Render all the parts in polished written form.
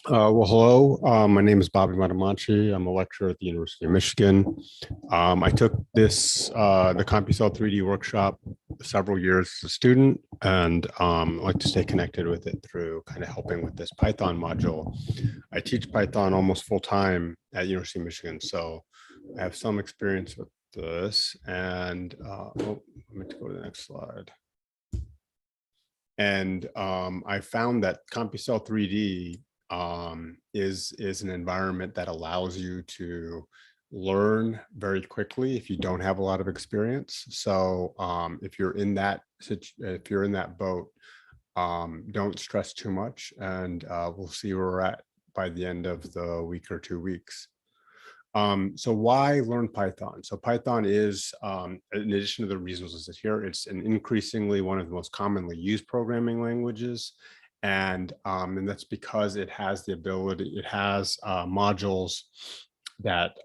Well, hello. My name is Bobby Madamanchi. I'm a lecturer at the University of Michigan. I took the CompuCell3D workshop several years as a student, and I like to stay connected with it through kind of helping with this Python module. I teach Python almost full time at University of Michigan, so I have some experience with this. And let me go to the next slide. And I found that CompuCell3D is an environment that allows you to learn very quickly if you don't have a lot of experience. So if you're in that boat, don't stress too much, and we'll see where we're at by the end of the week or 2 weeks. So why learn Python? So Python is, in addition to the reasons listed here, it's an increasingly one of the most commonly used programming languages. And that's because it has the ability, it has modules that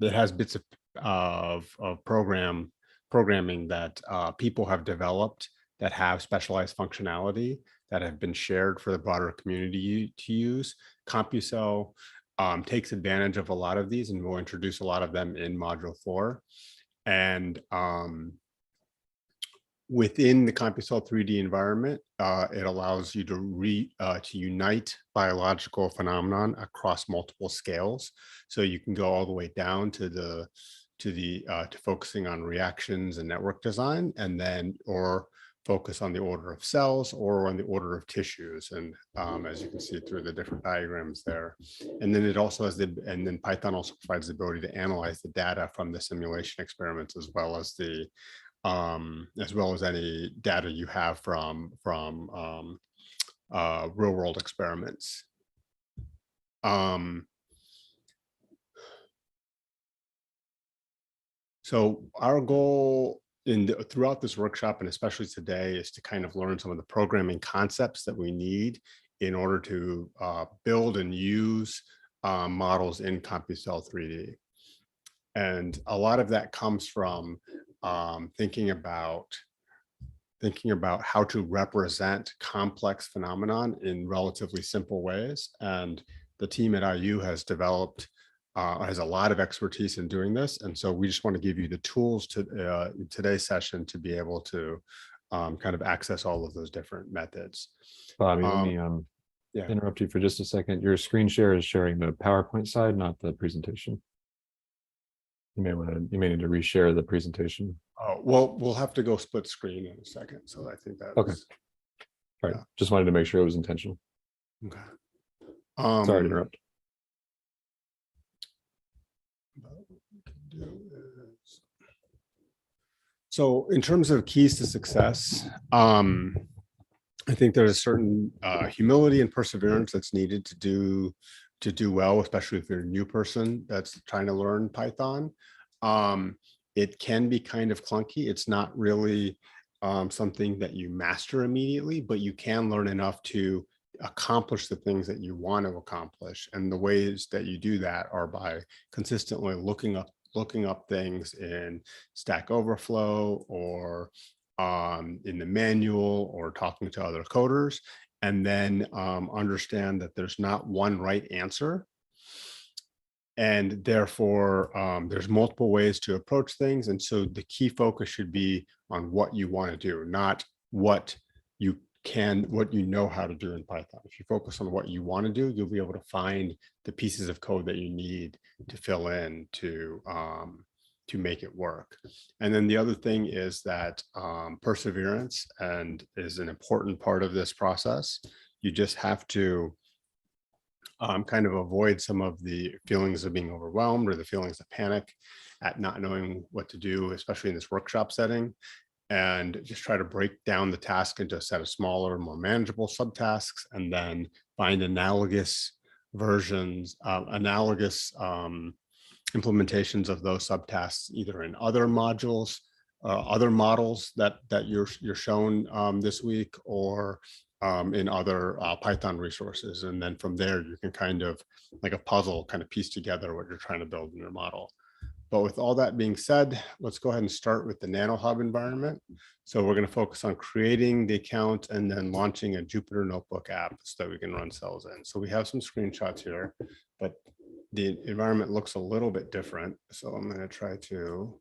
it has bits of programming that people have developed that have specialized functionality that have been shared for the broader community to use. CompuCell takes advantage of a lot of these, and we'll introduce a lot of them in module 4. And within the CompuCell3D environment, it allows you to unite biological phenomenon across multiple scales. So you can go all the way down to focusing on reactions and network design, and then or focus on the order of cells or on the order of tissues. And as you can see through the different diagrams there. And then it also has and then Python also provides the ability to analyze the data from the simulation experiments, as well as any data you have from real world experiments. So our goal throughout this workshop, and especially today, is to kind of learn some of the programming concepts that we need in order to build and use models in CompuCell3D. And a lot of that comes from thinking about how to represent complex phenomenon in relatively simple ways. And the team at IU has developed has a lot of expertise in doing this. And so we just want to give you the tools to today's session to be able to kind of access all of those different methods. Bobby, let me interrupt you for just a second. Your screen share is sharing the PowerPoint side, not the presentation. You may need to reshare the presentation. Oh, well, we'll have to go split screen in a second. So I think that okay. All right. Just wanted to make sure it was intentional. Okay. Sorry to interrupt. So in terms of keys to success, I think there's a certain humility and perseverance that's needed to do well, especially if you're a new person that's trying to learn Python. It can be kind of clunky. It's not really something that you master immediately, but you can learn enough to accomplish the things that you want to accomplish. And the ways that you do that are by consistently looking up things in Stack Overflow or in the manual or talking to other coders, and then understand that there's not one right answer. And therefore, there's multiple ways to approach things. And so the key focus should be on what you want to do, not what you know how to do in Python. If you focus on what you want to do, you'll be able to find the pieces of code that you need to fill in to make it work. And then the other thing is that perseverance is an important part of this process. You just have to kind of avoid some of the feelings of being overwhelmed or the feelings of panic at not knowing what to do, especially in this workshop setting, and just try to break down the task into a set of smaller, more manageable subtasks, and then find analogous versions, implementations of those subtasks, either in other modules, other models that you're shown this week, or in other Python resources. And then from there, you can kind of, like a puzzle, kind of piece together what you're trying to build in your model. But with all that being said, let's go ahead and start with the nanoHUB environment. So we're going to focus on creating the account and then launching a Jupyter Notebook app so that we can run cells in. So we have some screenshots here, but the environment looks a little bit different. So I'm going to try to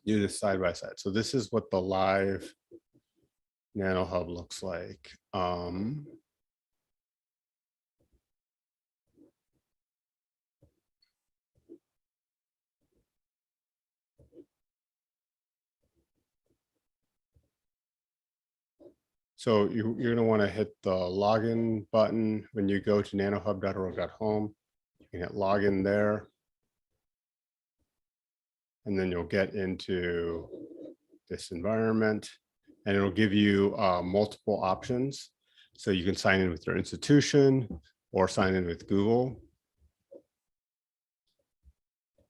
do this side by side. So this is what the live nanoHUB looks like. So you're going to want to hit the login button when you go to nanohub.org.home. You can hit login there. And then you'll get into this environment and it'll give you multiple options. So you can sign in with your institution or sign in with Google.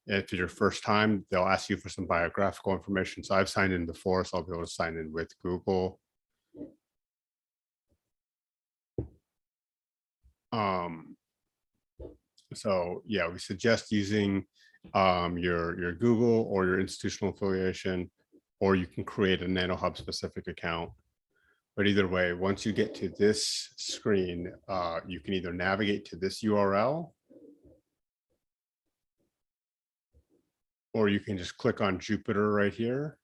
If it's your first time, they'll ask you for some biographical information. So I've signed in before, so I'll be able to sign in with Google. So yeah, we suggest using your Google or your institutional affiliation, or you can create a nanoHUB specific account. But either way, once you get to this screen, you can either navigate to this URL, or you can just click on Jupyter right here.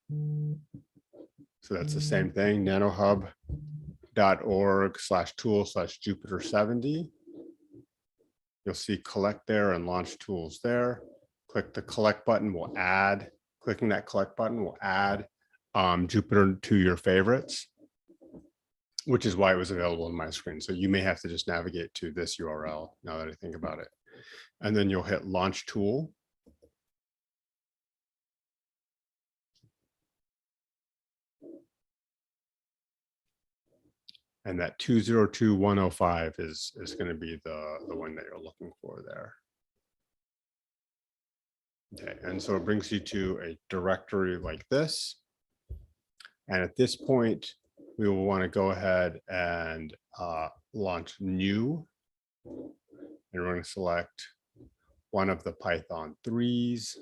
So that's the same thing, nanohub.org/tool/Jupyter70. You'll see collect there and launch tools there. Click the collect button will add, clicking that collect button will add Jupyter to your favorites, which is why it was available on my screen. So you may have to just navigate to this URL now that I think about it. And then you'll hit launch tool. And that 202105 is going to be the one that you're looking for there. Okay, and so it brings you to a directory like this. And at this point, we will want to go ahead and launch new. And we're going to select one of the Python 3s.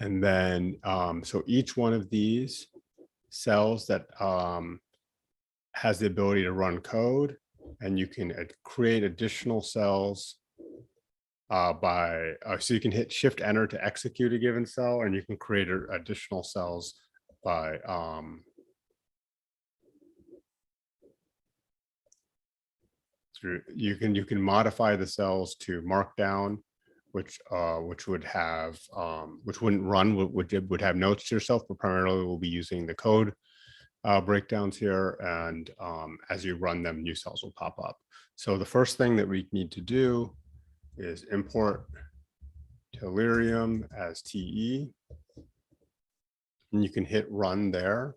And then, so each one of these cells that has the ability to run code, and you can create additional cells so you can hit Shift Enter to execute a given cell, and you can create additional cells by you can modify the cells to Markdown, which would have which wouldn't run, would have notes to yourself, but primarily we'll be using the code breakdowns here, and as you run them, new cells will pop up. So the first thing that we need to do is import Tellurium as TE, and you can hit run there.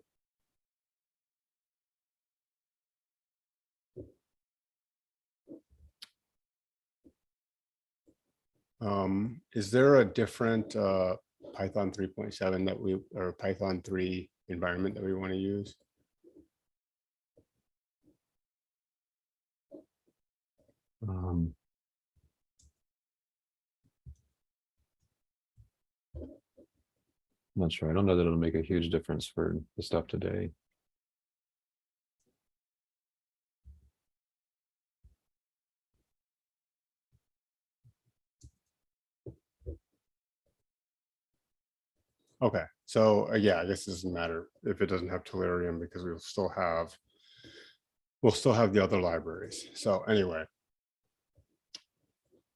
Is there a different Python 3.7 that we, or Python 3 environment that we want to use? I'm not sure. I don't know that it'll make a huge difference for the stuff today. Okay, so yeah, I guess it doesn't matter if it doesn't have Tellurium, because we'll still have the other libraries. So anyway,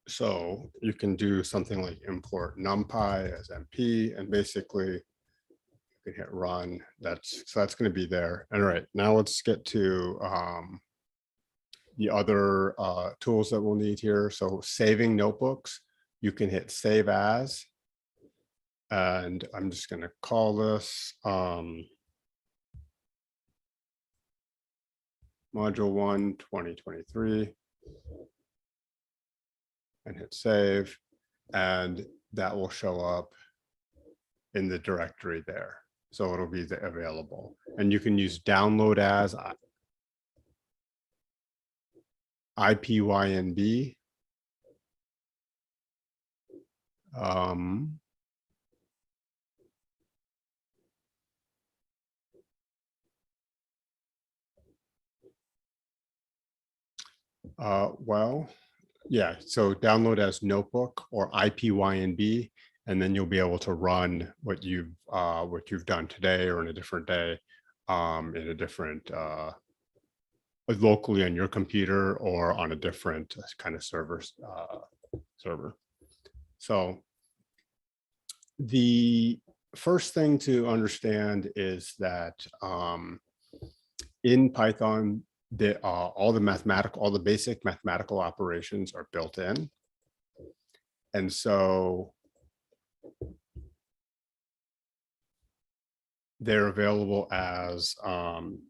so you can do something like import NumPy as MP, and basically you can hit run. So that's going to be there. All right, now let's get to the other tools that we'll need here. So saving notebooks, you can hit save as, and I'm just going to call this module 1, 2023, and hit save, and that will show up in the directory there. So it'll be available, and you can use download as IPYNB. Well, yeah, so download as notebook or IPYNB, and then you'll be able to run what you've done today or in a different day, in a different locally on your computer or on a different kind of server. So the first thing to understand is that in Python, all the basic mathematical operations are built in. And so they're available as,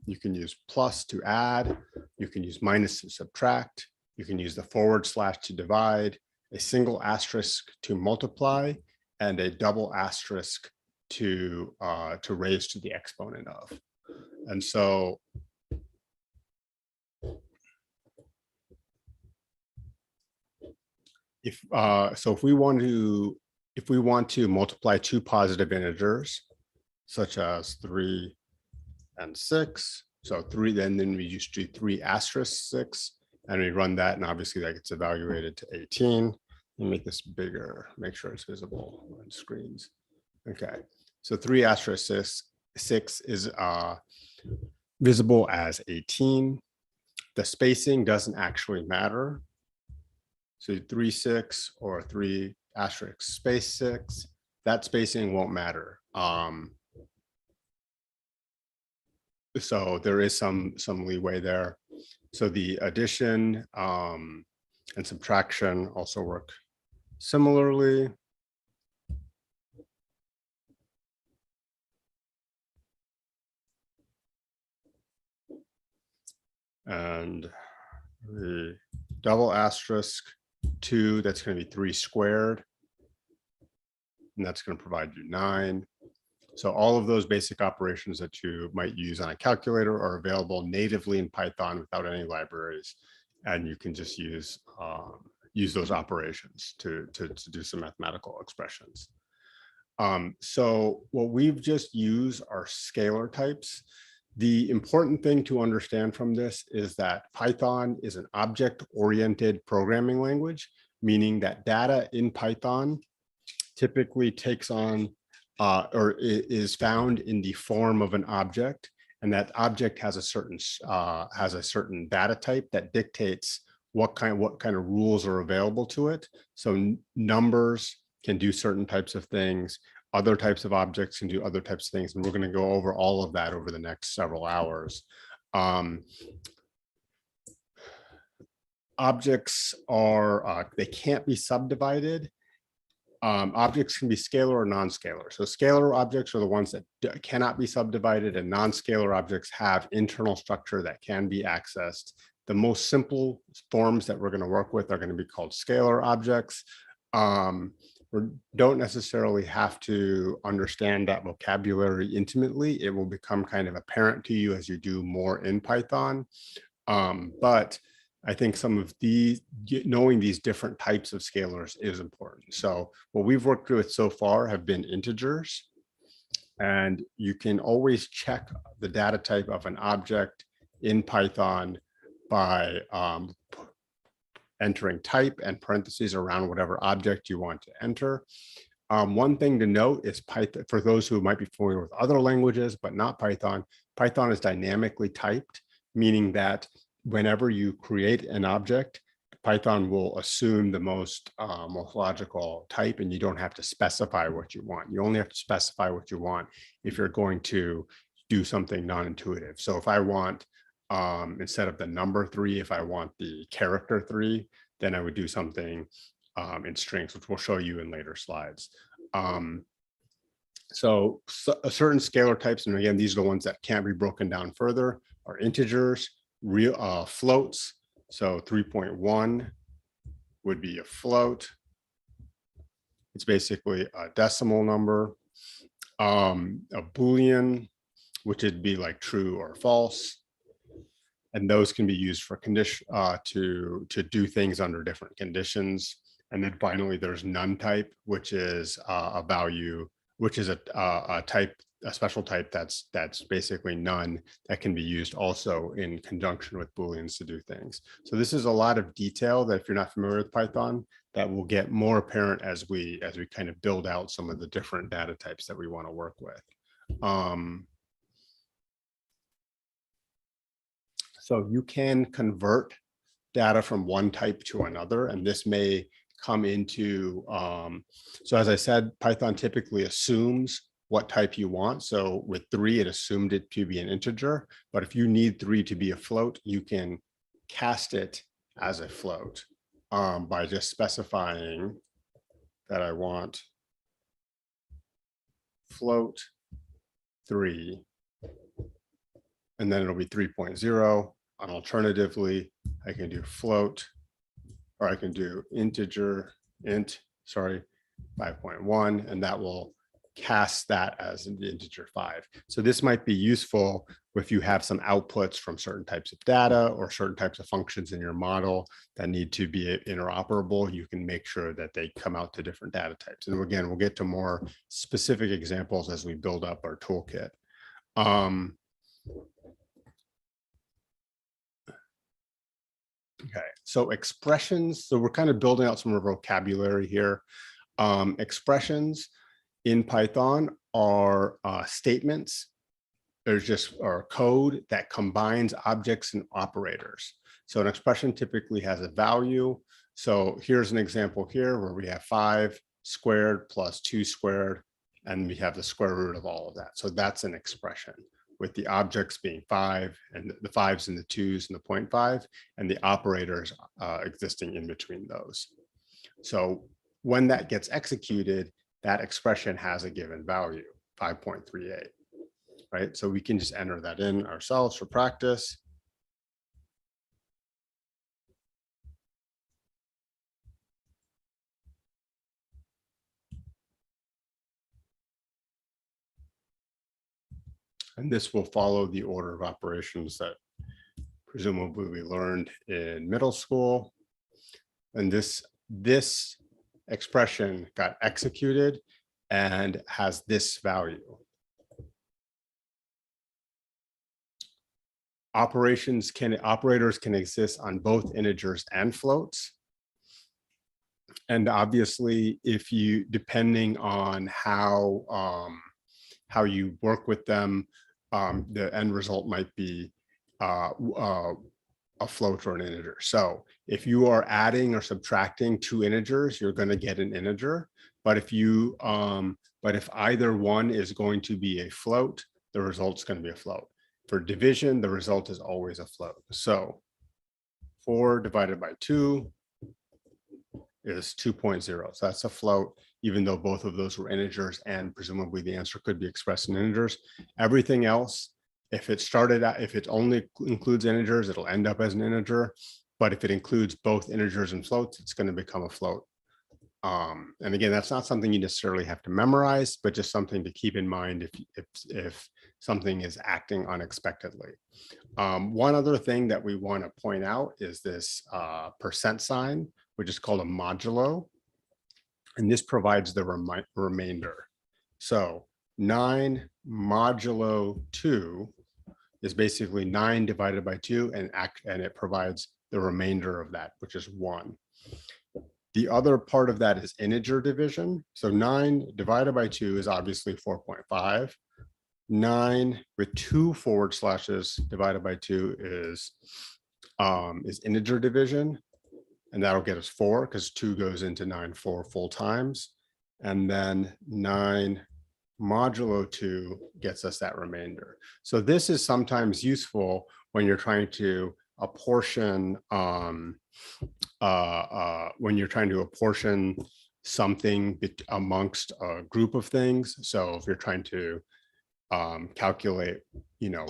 you can use plus to add, you can use minus to subtract, you can use the / to divide, a single asterisk to multiply, and a double asterisk to raise to the exponent of. And so if we want to multiply two positive integers, such as 3 and 6, so 3, then we just do 3 asterisk 6, and we run that, and obviously that gets evaluated to 18. Let me make this bigger, make sure it's visible on screens. Okay, so 3 asterisk 6 is visible as 18. The spacing doesn't actually matter. So 3 6 or 3 asterisk space 6, that spacing won't matter. So there is some leeway there. So the addition and subtraction also work similarly. And the double asterisk 2, that's going to be 3 squared. And that's going to provide you 9. So all of those basic operations that you might use on a calculator are available natively in Python without any libraries. And you can just use those operations to do some mathematical expressions. So what we've just used are scalar types. The important thing to understand from this is that Python is an object-oriented programming language, meaning that data in Python typically takes on or is found in the form of an object, and that object has a certain data type that dictates what kind of rules are available to it. So numbers can do certain types of things, other types of objects can do other types of things, and we're going to go over all of that over the next several hours. Objects are they can't be subdivided. Objects can be scalar or non-scalar. So scalar objects are the ones that cannot be subdivided, and non-scalar objects have internal structure that can be accessed. The most simple forms that we're going to work with are going to be called scalar objects. We don't necessarily have to understand that vocabulary intimately. It will become kind of apparent to you as you do more in Python. But I think some of knowing these different types of scalars is important. So what we've worked with so far have been integers, and you can always check the data type of an object in Python by entering type and parentheses around whatever object you want to enter. One thing to note is Python, for those who might be familiar with other languages, but not Python, Python is dynamically typed, meaning that whenever you create an object, Python will assume the most logical type, and you don't have to specify what you want. You only have to specify what you want if you're going to do something non-intuitive. So if I want, instead of the number 3, if I want the character 3, then I would do something in strings, which we'll show you in later slides. So certain scalar types, and again, these are the ones that can't be broken down further, are integers, real floats. So 3.1 would be a float. It's basically a decimal number. A Boolean, which would be like true or false. And those can be used for condition to do things under different conditions. And then finally, there's none type, which is a value, which is a type, a special type that's basically none, that can be used also in conjunction with Booleans to do things. So this is a lot of detail that if you're not familiar with Python, that will get more apparent as we kind of build out some of the different data types that we want to work with. So you can convert data from one type to another, and this may come into, so as I said, Python typically assumes what type you want. So with 3, it assumed it to be an integer, but if you need 3 to be a float, you can cast it as a float by just specifying that I want float 3, and then it'll be 3.0. And alternatively, I can do float, or I can do integer, int, sorry, 5.1, and that will cast that as an integer 5. So this might be useful if you have some outputs from certain types of data or certain types of functions in your model that need to be interoperable. You can make sure that they come out to different data types. And again, we'll get to more specific examples as we build up our toolkit. Okay, so expressions. So we're kind of building out some vocabulary here. Expressions in Python are statements. There's just code that combines objects and operators. So an expression typically has a value. So here's an example here where we have 5 squared plus 2 squared, and we have the square root of all of that. So that's an expression, with the objects being 5 and the 5s and the 2s and the 0.5 and the operators existing in between those. So when that gets executed, that expression has a given value, 5.38, right? So we can just enter that in ourselves for practice. And this will follow the order of operations that presumably we learned in middle school. And this expression got executed and has this value. Operators can exist on both integers and floats. And obviously, if you, depending on how you work with them, the end result might be a float or an integer. So if you are adding or subtracting 2 integers, you're going to get an integer. But if if either one is going to be a float, the result's going to be a float. For division, the result is always a float. So 4 divided by 2 is 2.0. So that's a float, even though both of those were integers, and presumably the answer could be expressed in integers. Everything else, if it only includes integers, it'll end up as an integer. But if it includes both integers and floats, it's going to become a float. And again, that's not something you necessarily have to memorize, but just something to keep in mind if something is acting unexpectedly. One other thing that we want to point out is this percent sign, which is called a modulo. And this provides the remainder. So 9 modulo 2 is basically 9 divided by 2, and it provides the remainder of that, which is 1. The other part of that is integer division. So 9 divided by 2 is obviously 4.5. 9 with 2 forward slashes divided by 2 is integer division. And that'll get us 4 because 2 goes into 9 4 full times. And then 9 modulo 2 gets us that remainder. So this is sometimes useful when you're trying to apportion something amongst a group of things. So if you're trying to calculate,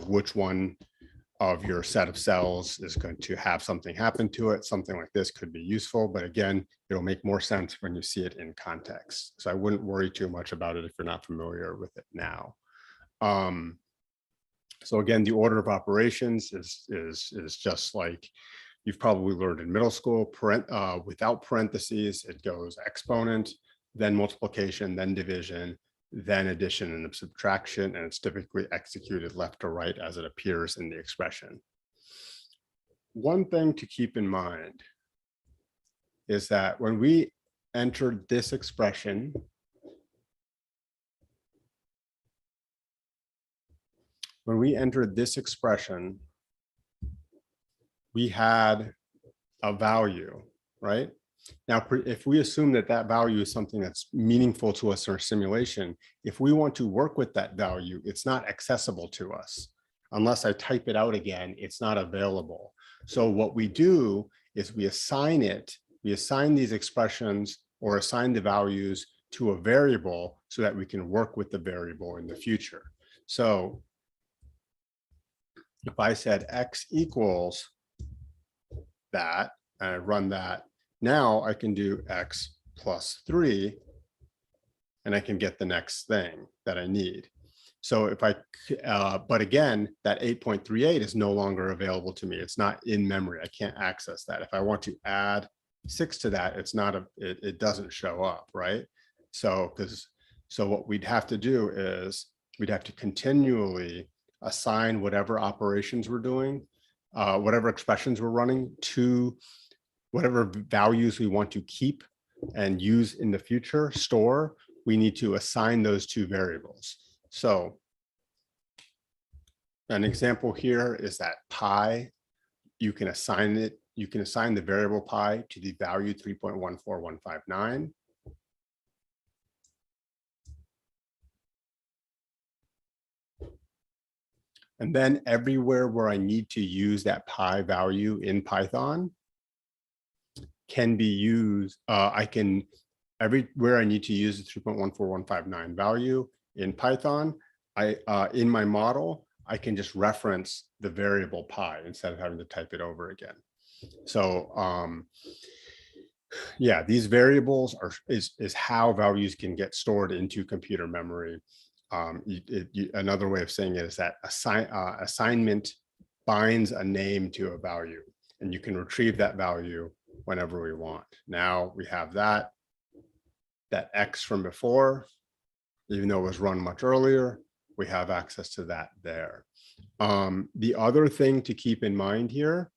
which one of your set of cells is going to have something happen to it. Something like this could be useful, but again, it'll make more sense when you see it in context. So I wouldn't worry too much about it if you're not familiar with it now. So again, the order of operations is just like you've probably learned in middle school. Without parentheses, it goes exponent, then multiplication, then division, then addition and subtraction, and it's typically executed left to right as it appears in the expression. One thing to keep in mind is that when we entered this expression, we had a value, right? Now, if we assume that that value is something that's meaningful to us in our simulation, if we want to work with that value, it's not accessible to us. Unless I type it out again, it's not available. So what we do is we assign these expressions or assign the values to a variable so that we can work with the variable in the future. So if I said x equals that, and I run that, now I can do x plus 3, and I can get the next thing that I need. So if I, but again, that 8.38 is no longer available to me. It's not in memory. I can't access that. If I want to add 6 to that, it's not it doesn't show up, right? So what we'd have to do is we'd have to continually assign whatever operations we're doing, whatever expressions we're running to whatever values we want to keep and use in the future, store, we need to assign those two variables. So an example here is that pi, you can assign the variable pi to the value 3.14159. And then everywhere where I need to use that pi value in Python can be used, everywhere I need to use the 3.14159 value in Python, in my model, I can just reference the variable pi instead of having to type it over again. So yeah, these variables is how values can get stored into computer memory. Another way of saying it is that assignment binds a name to a value, and you can retrieve that value whenever we want. Now we have that X from before, even though it was run much earlier, we have access to that there. The other thing to keep in mind here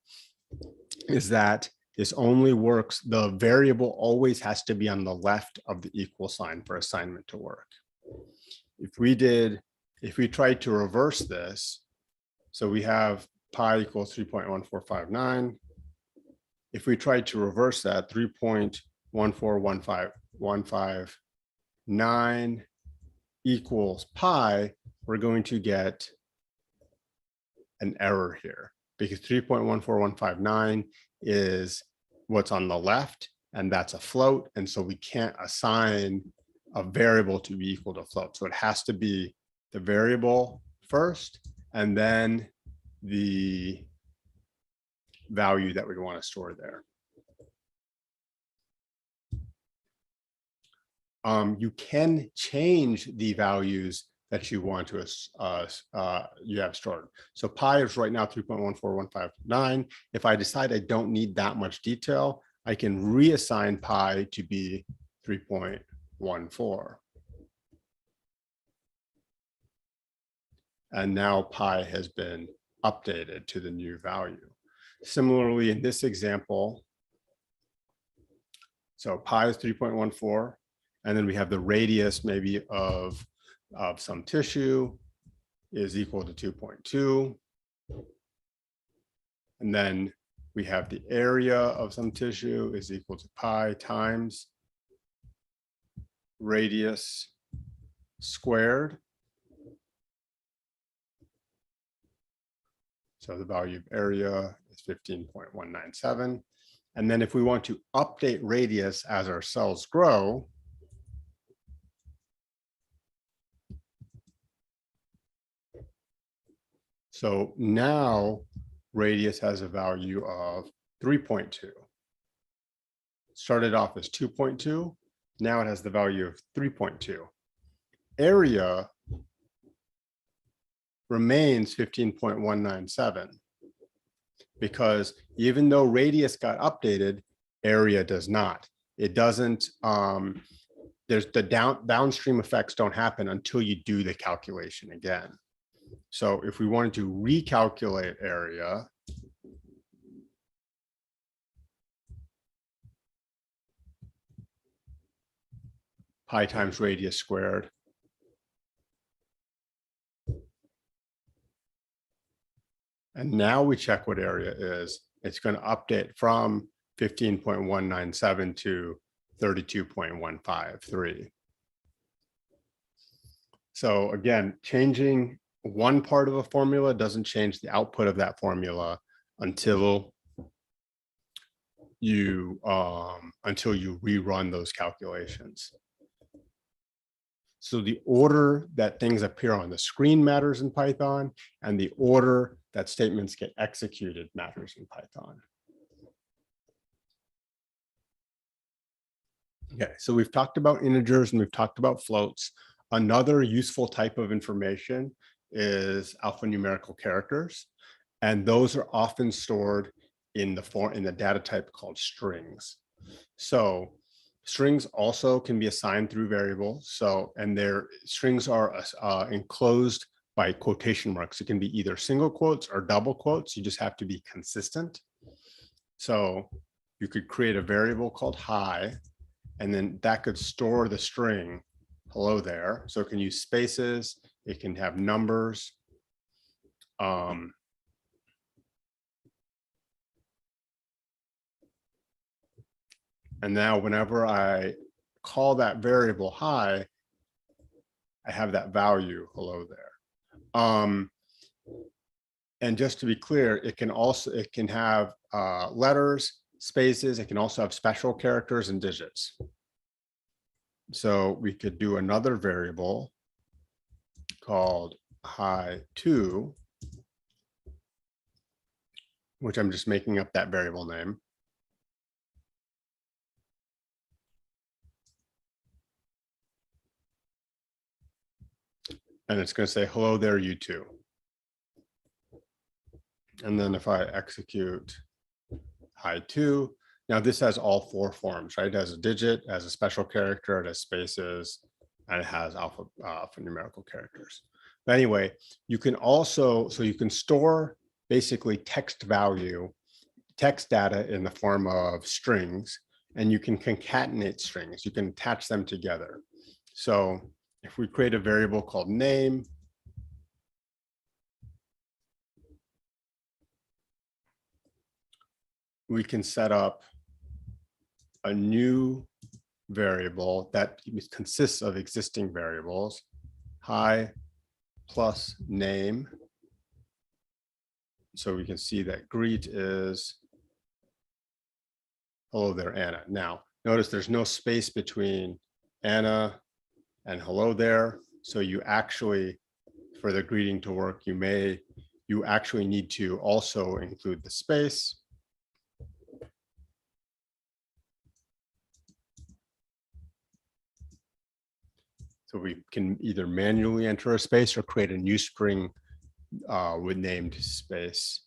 is that this only works, the variable always has to be on the left of the equal sign for assignment to work. If we tried to reverse this, so we have pi equals 3.1459. If we tried to reverse that, 3.14159 equals pi, we're going to get an error here because 3.14159 is what's on the left, and that's a float. And so we can't assign a variable to be equal to float. So it has to be the variable first, and then the value that we want to store there. You can change the values that you want to you have stored. So pi is right now 3.14159. If I decide I don't need that much detail, I can reassign pi to be 3.14. And now pi has been updated to the new value. Similarly, in this example, so pi is 3.14, and then we have the radius maybe of some tissue is equal to 2.2. And then we have the area of some tissue is equal to pi times radius squared. So the value of area is 15.197. And then if we want to update radius as our cells grow, So now radius has a value of 3.2. Started off as 2.2. Now it has the value of 3.2. Area remains 15.197 because even though radius got updated, area does not. It doesn't, there's the downstream effects don't happen until you do the calculation again. So if we wanted to recalculate area, pi times radius squared. And now we check what area is. It's going to update from 15.197 to 32.153. So again, changing one part of a formula doesn't change the output of that formula until you rerun those calculations. So the order that things appear on the screen matters in Python, and the order that statements get executed matters in Python. Okay, so we've talked about integers and we've talked about floats. Another useful type of information is alphanumerical characters, and those are often stored in the data type called strings. So strings also can be assigned through variables. So, and their strings are enclosed by quotation marks. It can be either single quotes or double quotes. You just have to be consistent. So you could create a variable called hi, and then that could store the string hello there. So it can use spaces. It can have numbers. And now whenever I call that variable hi, I have that value hello there. And just to be clear, it can have letters, spaces. It can also have special characters and digits. So we could do another variable called hi2, which I'm just making up that variable name. And it's going to say, hello there, you too. And then if I execute hi2, now this has all four forms, right? It has a digit, it has a special character, it has spaces, and it has alphanumerical characters. But anyway, you can also, so you can store basically text data in the form of strings, and you can concatenate strings. You can attach them together. So if we create a variable called name, we can set up a new variable that consists of existing variables, hi plus name. So we can see that greet is hello there, Anna. Now, notice there's no space between Anna and hello there. So you actually, for the greeting to work, you actually need to also include the space. So we can either manually enter a space or create a new string with named space,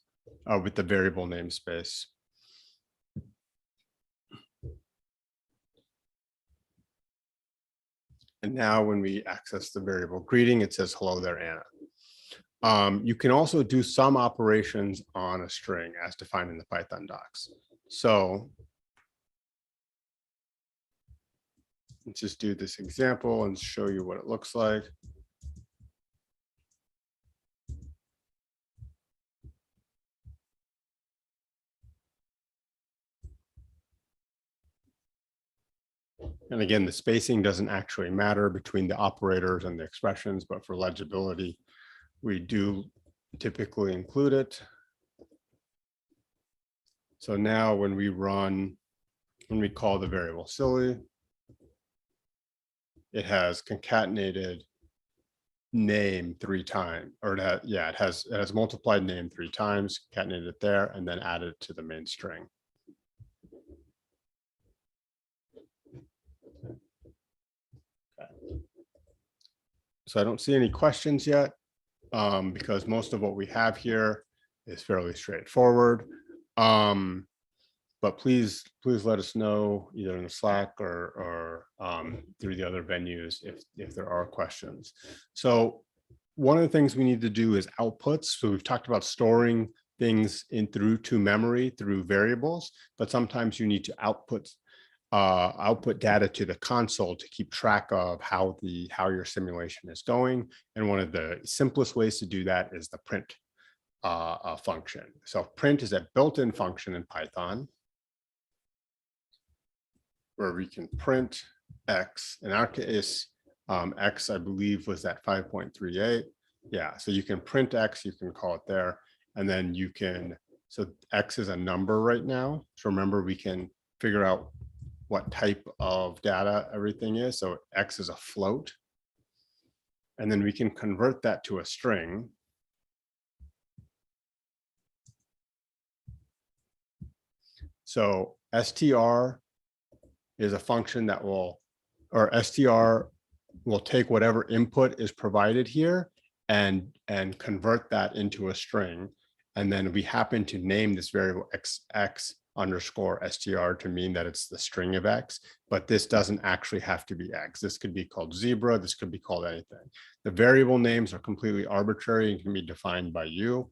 with the variable namespace. And now when we access the variable greeting, it says, hello there, Anna. You can also do some operations on a string as defined in the Python docs. So let's just do this example and show you what it looks like. And again, the spacing doesn't actually matter between the operators and the expressions, but for legibility, we do typically include it. So now when we call the variable silly, it has concatenated name 3 times, or that, yeah, it has multiplied name 3 times, concatenated it there, and then added it to the main string. Okay. So I don't see any questions yet, because most of what we have here is fairly straightforward. But please let us know either in the Slack or through the other venues if there are questions. So one of the things we need to do is outputs. So we've talked about storing things through to memory through variables, but sometimes you need to output data to the console to keep track of how your simulation is going. And one of the simplest ways to do that is the print function. So print is a built-in function in Python, where we can print X. In our case, X, I believe, was at 5.38. Yeah, so you can print X, you can call it there, and then you can, so X is a number right now. So remember, we can figure out what type of data everything is. So X is a float. And then we can convert that to a string. So str is a function that will, or str will take whatever input is provided here and convert that into a string. And then we happen to name this variable x underscore str to mean that it's the string of X, but this doesn't actually have to be X. This could be called zebra. This could be called anything. The variable names are completely arbitrary and can be defined by you.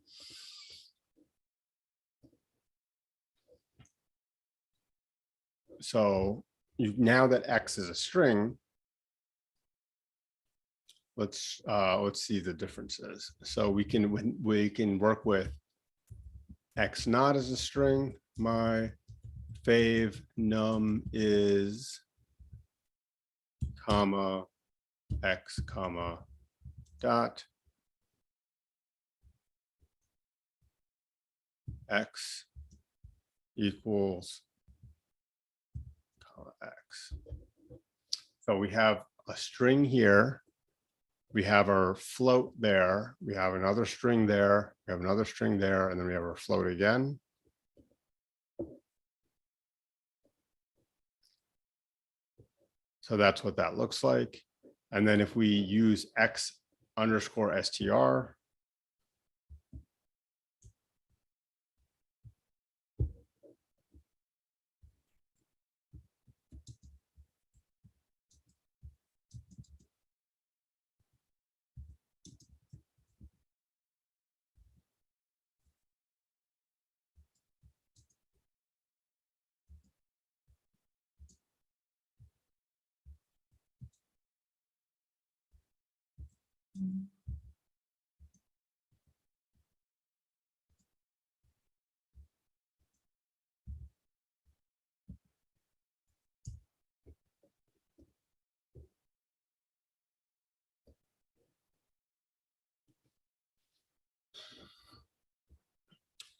So now that X is a string, let's see the differences. So we can work with X not as a string. My fave num is comma X comma dot X equals comma X. So we have a string here. We have our float there. We have another string there. We have another string there, and then we have our float again. So that's what that looks like. And then if we use X underscore str,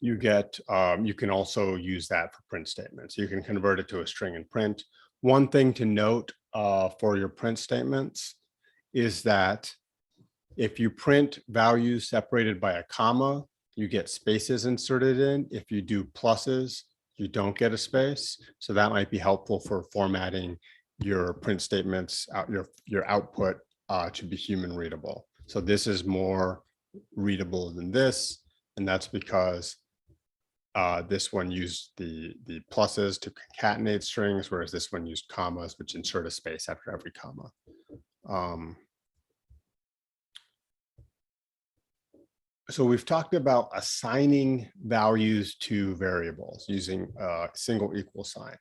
you get, you can also use that for print statements. You can convert it to a string and print. One thing to note for your print statements is that if you print values separated by a comma, you get spaces inserted in. If you do pluses, you don't get a space. So that might be helpful for formatting your print statements, your output to be human readable. So this is more readable than this, and that's because this one used the pluses to concatenate strings, whereas this one used commas, which insert a space after every comma. So we've talked about assigning values to variables using a single equal sign,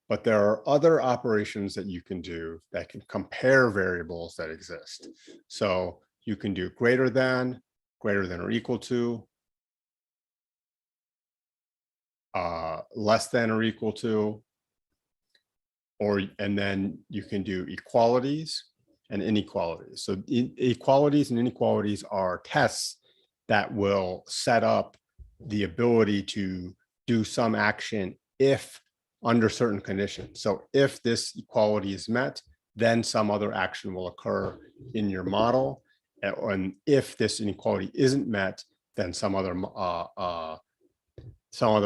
but there are other operations that you can do that can compare variables that exist. So you can do greater than or equal to, less than or equal to, and then you can do equalities and inequalities. So equalities and inequalities are tests that will set up the ability to do some action if under certain conditions. So if this equality is met, then some other action will occur in your model. And if this inequality isn't met, then some other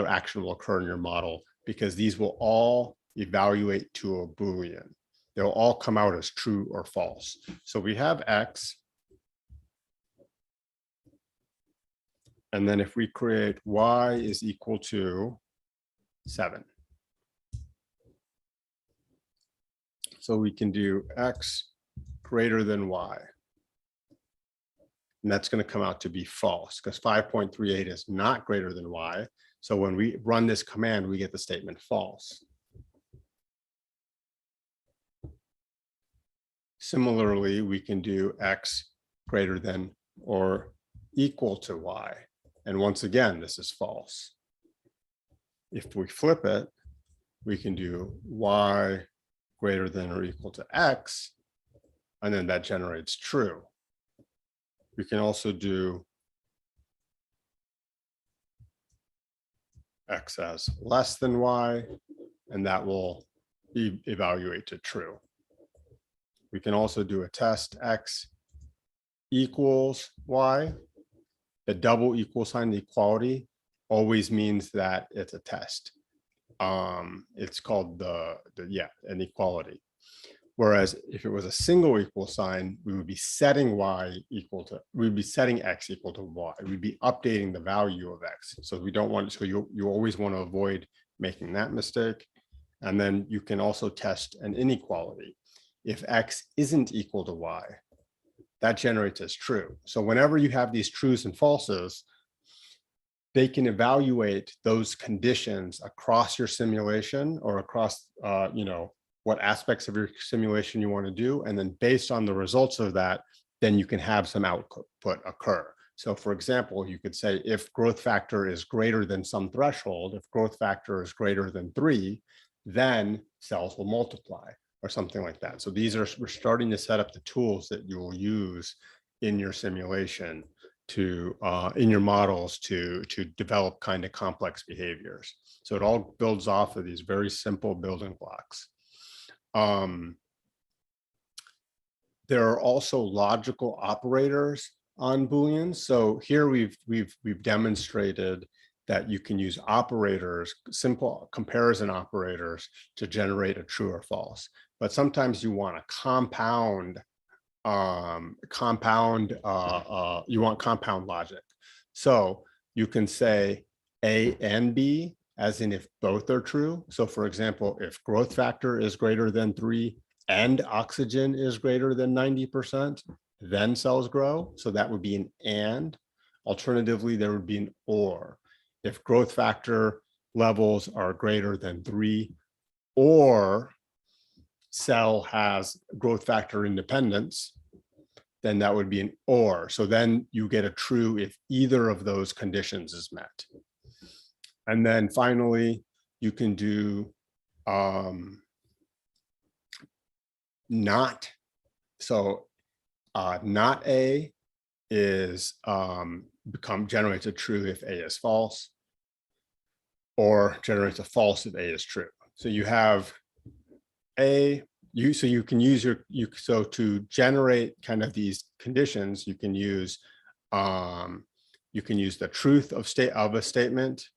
action will occur in your model, because these will all evaluate to a Boolean. They'll all come out as true or false. So we have X. And then if we create Y is equal to 7. So we can do X greater than Y. And that's going to come out to be false, because 5.38 is not greater than Y. So when we run this command, we get the statement false. Similarly, we can do X greater than or equal to Y. And once again, this is false. If we flip it, we can do Y greater than or equal to X, and then that generates true. We can also do X as less than Y, and that will evaluate to true. We can also do a test X equals Y. The double equal sign, the equality, always means that it's a test. It's called an equality. Whereas if it was a single equal sign, we would be setting X equal to Y. We'd be updating the value of X. So we don't want, so you always want to avoid making that mistake. And then you can also test an inequality. If X isn't equal to Y, that generates as true. So whenever you have these trues and falses, they can evaluate those conditions across your simulation or across, what aspects of your simulation you want to do. And then based on the results of that, then you can have some output occur. So for example, you could say if growth factor is greater than some threshold, if growth factor is greater than 3, then cells will multiply or something like that. So we're starting to set up the tools that you will use in your simulation in your models to develop kind of complex behaviors. So it all builds off of these very simple building blocks. There are also logical operators on Booleans. So here we've demonstrated that you can use operators, simple comparison operators, to generate a true or false. But sometimes you want a compound compound logic. So you can say A and B, as in if both are true. So for example, if growth factor is greater than 3 and oxygen is greater than 90%, then cells grow. So that would be an and. Alternatively, there would be an or. If growth factor levels are greater than 3, or cell has growth factor independence, then that would be an or. So then you get a true if either of those conditions is met. And then finally, you can do not. So not A is generates a true if A is false, or generates a false if A is true. So you have A, so you can use so to generate kind of these conditions, you can use the truth of a statement,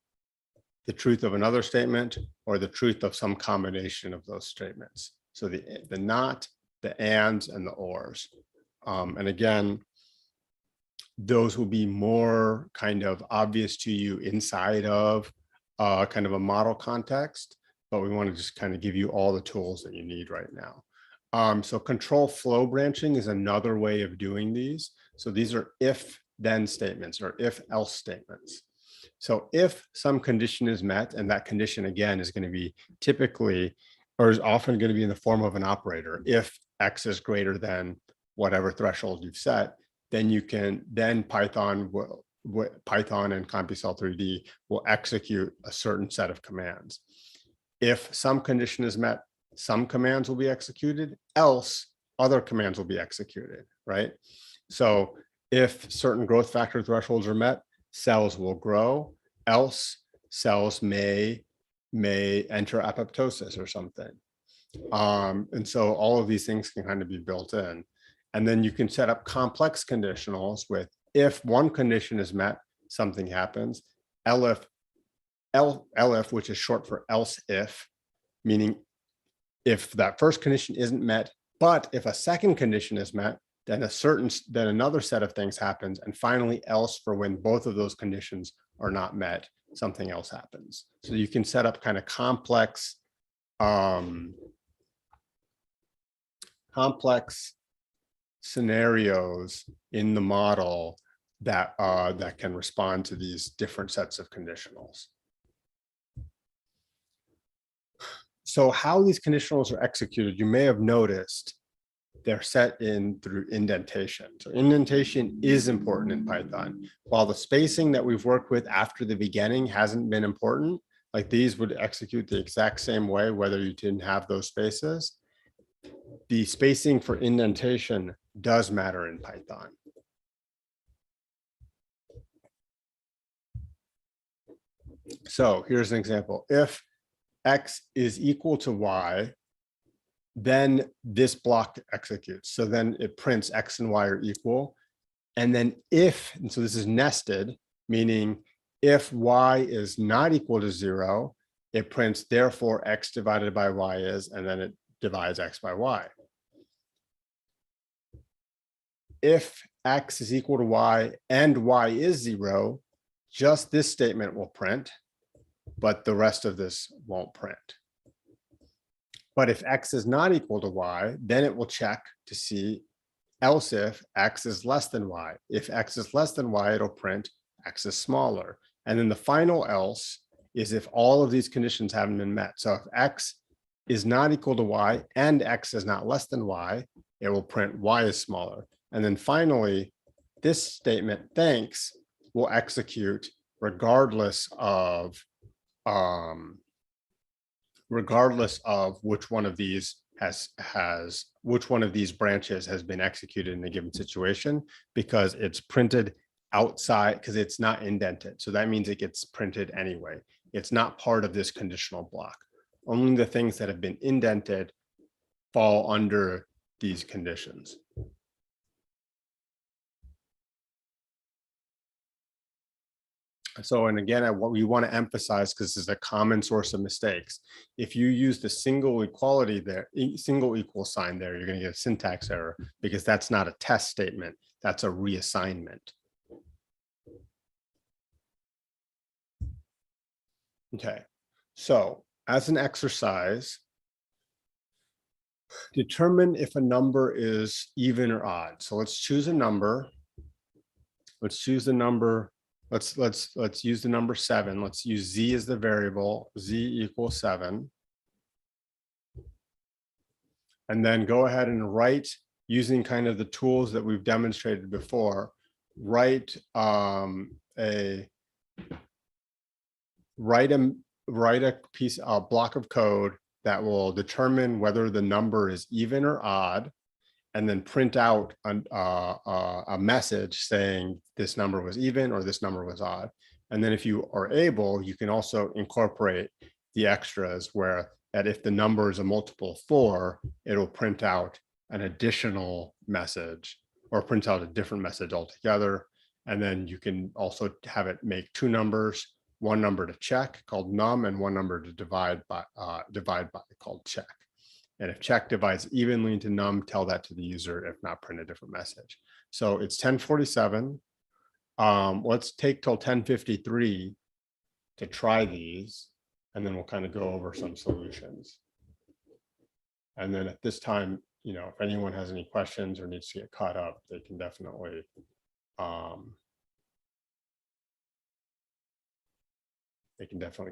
the truth of another statement, or the truth of some combination of those statements. So the not, the ands, and the ors. And again, those will be more kind of obvious to you inside of kind of a model context, but we want to just kind of give you all the tools that you need right now. So control flow branching is another way of doing these. So these are if then statements or if else statements. So if some condition is met, and that condition again is going to be typically or is often going to be in the form of an operator. If X is greater than whatever threshold you've set, then Python and CompuCell3D will execute a certain set of commands. If some condition is met, some commands will be executed, else other commands will be executed, right? So if certain growth factor thresholds are met, cells will grow, else cells may enter apoptosis or something. And so all of these things can kind of be built in. And then you can set up complex conditionals with if one condition is met, something happens. LF, which is short for else if, meaning if that first condition isn't met, but if a second condition is met, then another set of things happens. And finally, else for when both of those conditions are not met, something else happens. So you can set up kind of complex scenarios in the model that that can respond to these different sets of conditionals. So how these conditionals are executed, you may have noticed they're set in through indentation. So indentation is important in Python. While the spacing that we've worked with after the beginning hasn't been important, like these would execute the exact same way, whether you didn't have those spaces. The spacing for indentation does matter in Python. So here's an example. If X is equal to Y, then this block executes. So then it prints X and Y are equal. And then and so this is nested, meaning if Y is not equal to 0, it prints therefore X divided by Y is, and then it divides X by Y. If X is equal to Y and Y is 0, just this statement will print, but the rest of this won't print. But if X is not equal to Y, then it will check to see else if X is less than Y. If X is less than Y, it'll print X is smaller. And then the final else is if all of these conditions haven't been met. So if X is not equal to Y and X is not less than Y, it will print Y is smaller. And then finally, this statement, thanks, will execute regardless of which one of these which one of these branches has been executed in a given situation, because it's printed outside, because it's not indented. So that means it gets printed anyway. It's not part of this conditional block. Only the things that have been indented fall under these conditions. So, and again, what we want to emphasize, because this is a common source of mistakes, if you use the single equality there, single equal sign there, you're going to get a syntax error, because that's not a test statement, that's a reassignment. Okay, so as an exercise, determine if a number is even or odd. So let's choose a number. Let's choose the number. Let's use the number 7. Let's use Z as the variable, Z equals 7. And then go ahead and write, using kind of the tools that we've demonstrated before, write a block of code that will determine whether the number is even or odd, and then print out a message saying this number was even or this number was odd. And then if you are able, you can also incorporate the extras where that if the number is a multiple of 4, it'll print out an additional message or print out a different message altogether. And then you can also have it make 2 numbers, one number to check called num and one number to divide by called check. And if check divides evenly into num, tell that to the user. If not, print a different message. So it's 10:47. Let's take till 10:53 to try these, and then we'll kind of go over some solutions. And then at this time, you know, if anyone has any questions or needs to get caught up, they can definitely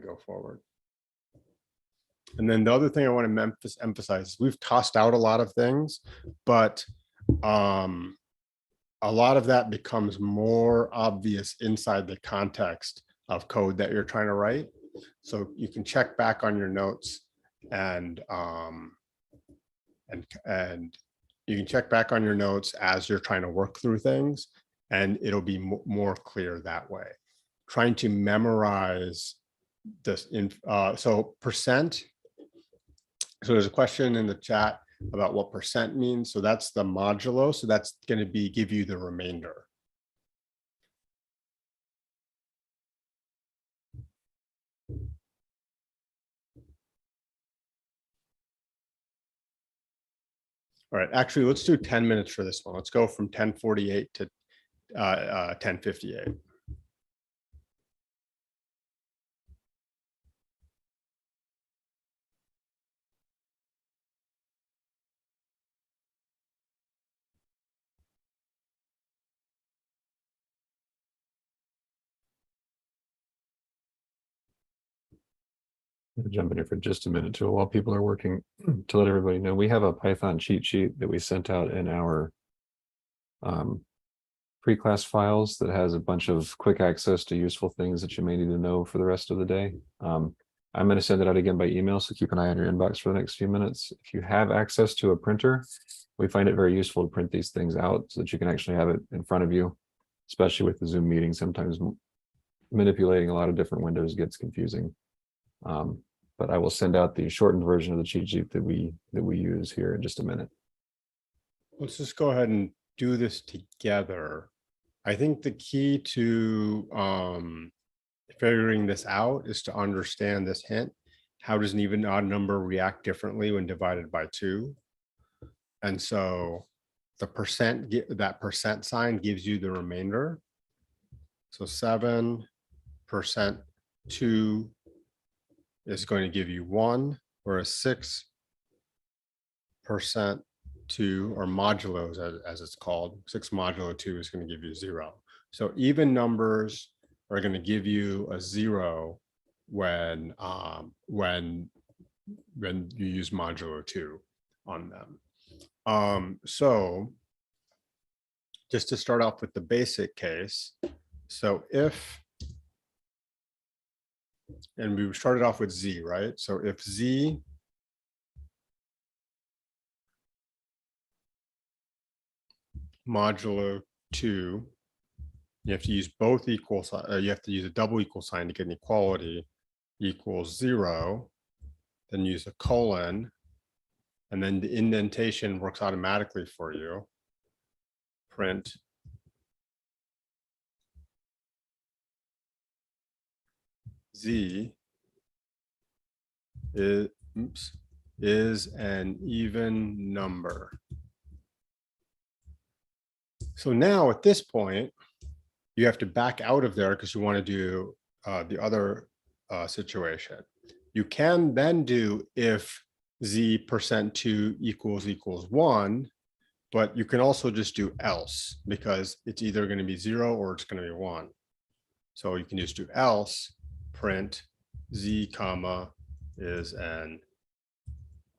go forward. And then the other thing I want to emphasize is we've tossed out a lot of things, but a lot of that becomes more obvious inside the context of code that you're trying to write. So you can check back on your notes and you can check back on your notes as you're trying to work through things, and it'll be more clear that way. Trying to memorize this so percent. So there's a question in the chat. about what percent means. So that's the modulo. So that's going to be give you the remainder. All right, actually, let's do 10 minutes for this one. Let's go from 10:48 to 10:58. I'll jump in here for just a minute too, while people are working, to let everybody know, we have a Python cheat sheet that we sent out in our pre-class files that has a bunch of quick access to useful things that you may need to know for the rest of the day. I'm going to send it out again by email, so keep an eye on your inbox for the next few minutes. If you have access to a printer, we find it very useful to print these things out so that you can actually have it in front of you, especially with the Zoom meeting. Sometimes manipulating a lot of different windows gets confusing. But I will send out the shortened version of the cheat sheet that we use here in just a minute. Let's just go ahead and do this together. I think the key to figuring this out is to understand this hint. How does an even odd number react differently when divided by 2? And so the percent, that percent sign gives you the remainder. So 7% 2 is going to give you 1, whereas 6% 2, or modulos as it's called, 6 modulo 2 is going to give you 0. So even numbers are going to give you a 0 when you use modulo 2 on them. So just to start off with the basic case, so if, and we started off with z, right? So if z modulo 2, you have to use both equal sign, you have to use a double equal sign to get an equality, equals 0, then use a colon, and then the indentation works automatically for you. Print z is an even number. So now at this point, you have to back out of there because you want to do the other situation. You can then do if z% 2 equals 1, but you can also just do else, because it's either going to be 0 or it's going to be 1. So you can just do else, print z comma is an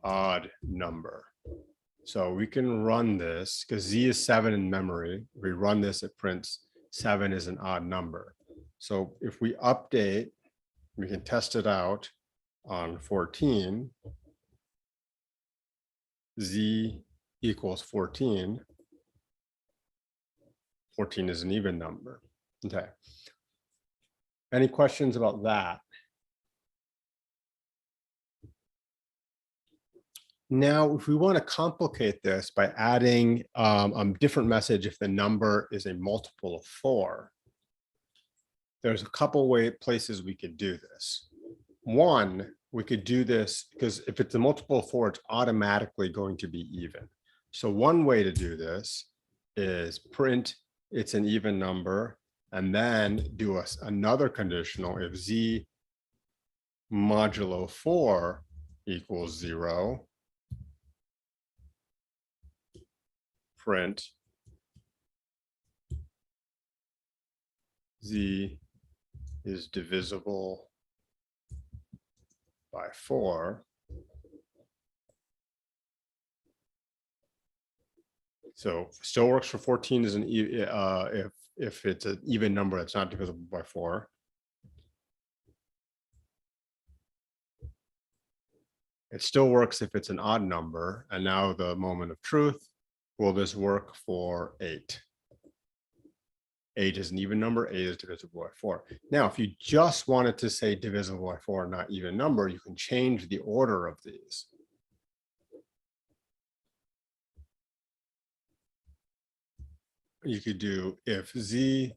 odd number. So we can run this because z is 7 in memory. If we run this, it prints 7 is an odd number. So if we update, we can test it out on 14. Z equals 14. 14 is an even number. Okay. Any questions about that? Now, if we want to complicate this by adding a different message if the number is a multiple of 4, there's a couple places we could do this. One, we could do this because if it's a multiple of 4, it's automatically going to be even. So one way to do this is print it's an even number, and then do another conditional if z modulo 4 equals 0. Print z is divisible by 4. So still works for 14 as an if it's an even number that's not divisible by 4. It still works if it's an odd number. And now the moment of truth. Will this work for 8? 8 is an even number, 8 is divisible by 4. Now, if you just wanted to say divisible by 4, not even number, you can change the order of these. you could do if z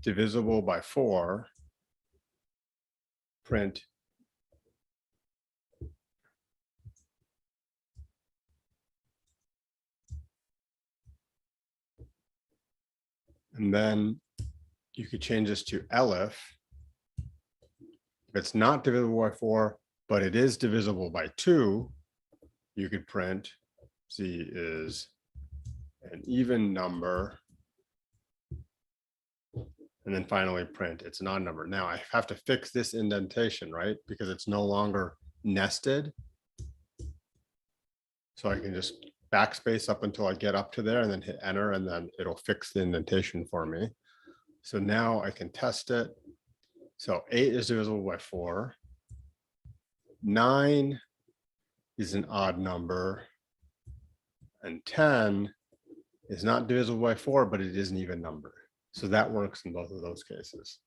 divisible by 4, print and then you could change this to elif. If it's not divisible by 4, but it is divisible by 2, you could print z is an even number. And then finally print it's an odd number. Now I have to fix this indentation, right? Because it's no longer nested. So I can just backspace up until I get up to there and then hit enter, and then it'll fix the indentation for me. So now I can test it. So 8 is divisible by 4. 9 is an odd number. And 10 is not divisible by 4, but it is an even number. So that works in both of those cases.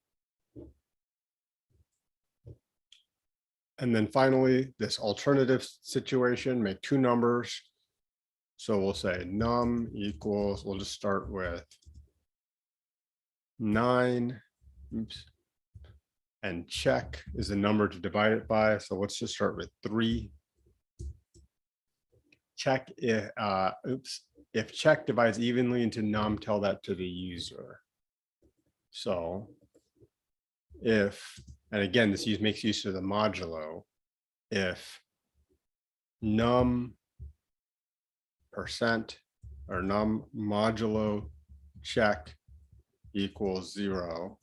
And then finally, this alternative situation, make 2 numbers. So we'll say num equals, we'll just start with 9, oops, and check is the number to divide it by. So let's just start with 3. Check if check divides evenly into num, tell that to the user. So if, and again, this makes use of the modulo, if num percent or num modulo check equals 0,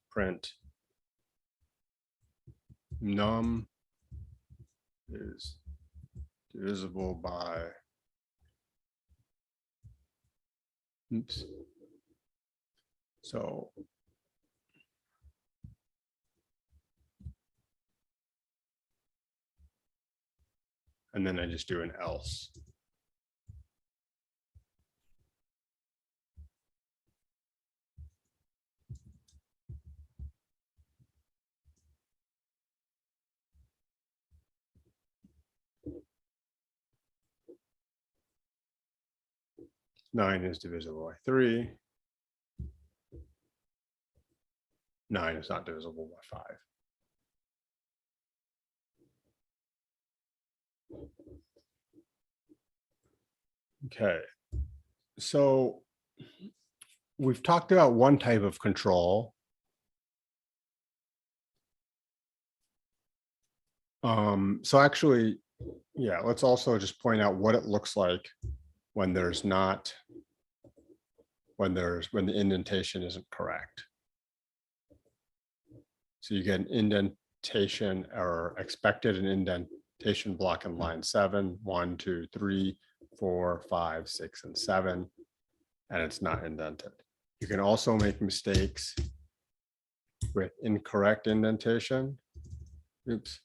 print num is divisible by, oops. So and then I just do an else. Nine is divisible by 3. 9 is not divisible by 5. Okay, so we've talked about one type of control. So actually, yeah, let's also just point out what it looks like when there's not, when the indentation isn't correct. So you get an indentation or expected an indentation block in line 7, 1, 2, 3, 4, 5, 6, and 7, and it's not indented. You can also make mistakes with incorrect indentation. Oops.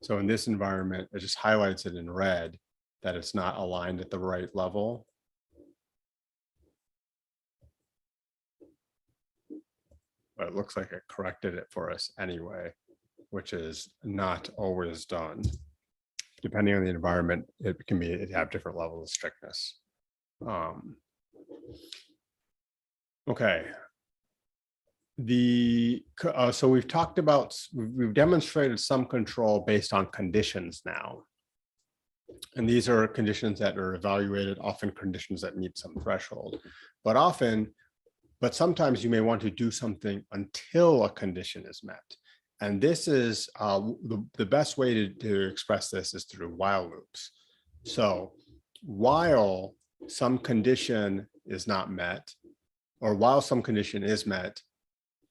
So in this environment, it just highlights it in red that it's not aligned at the right level. But it looks like it corrected it for us anyway, which is not always done. Depending on the environment, it have different levels of strictness. Okay. So we've talked about, we've demonstrated some control based on conditions now. And these are conditions that are evaluated, often conditions that meet some threshold, but sometimes you may want to do something until a condition is met. And this is the best way to express this is through while loops. So while some condition is not met, or while some condition is met,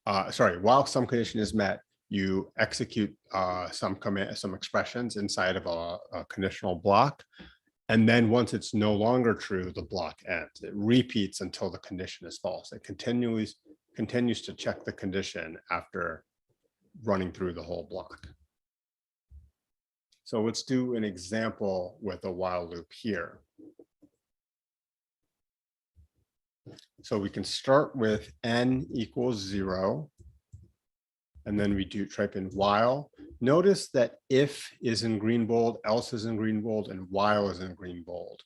while some condition is met, you execute some expressions inside of a conditional block. And then once it's no longer true, the block ends. It repeats until the condition is false. It continues to check the condition after running through the whole block. So let's do an example with a while loop here. So we can start with n equals 0. and then we do type in while. Notice that if is in green bold, else is in green bold, and while is in green bold.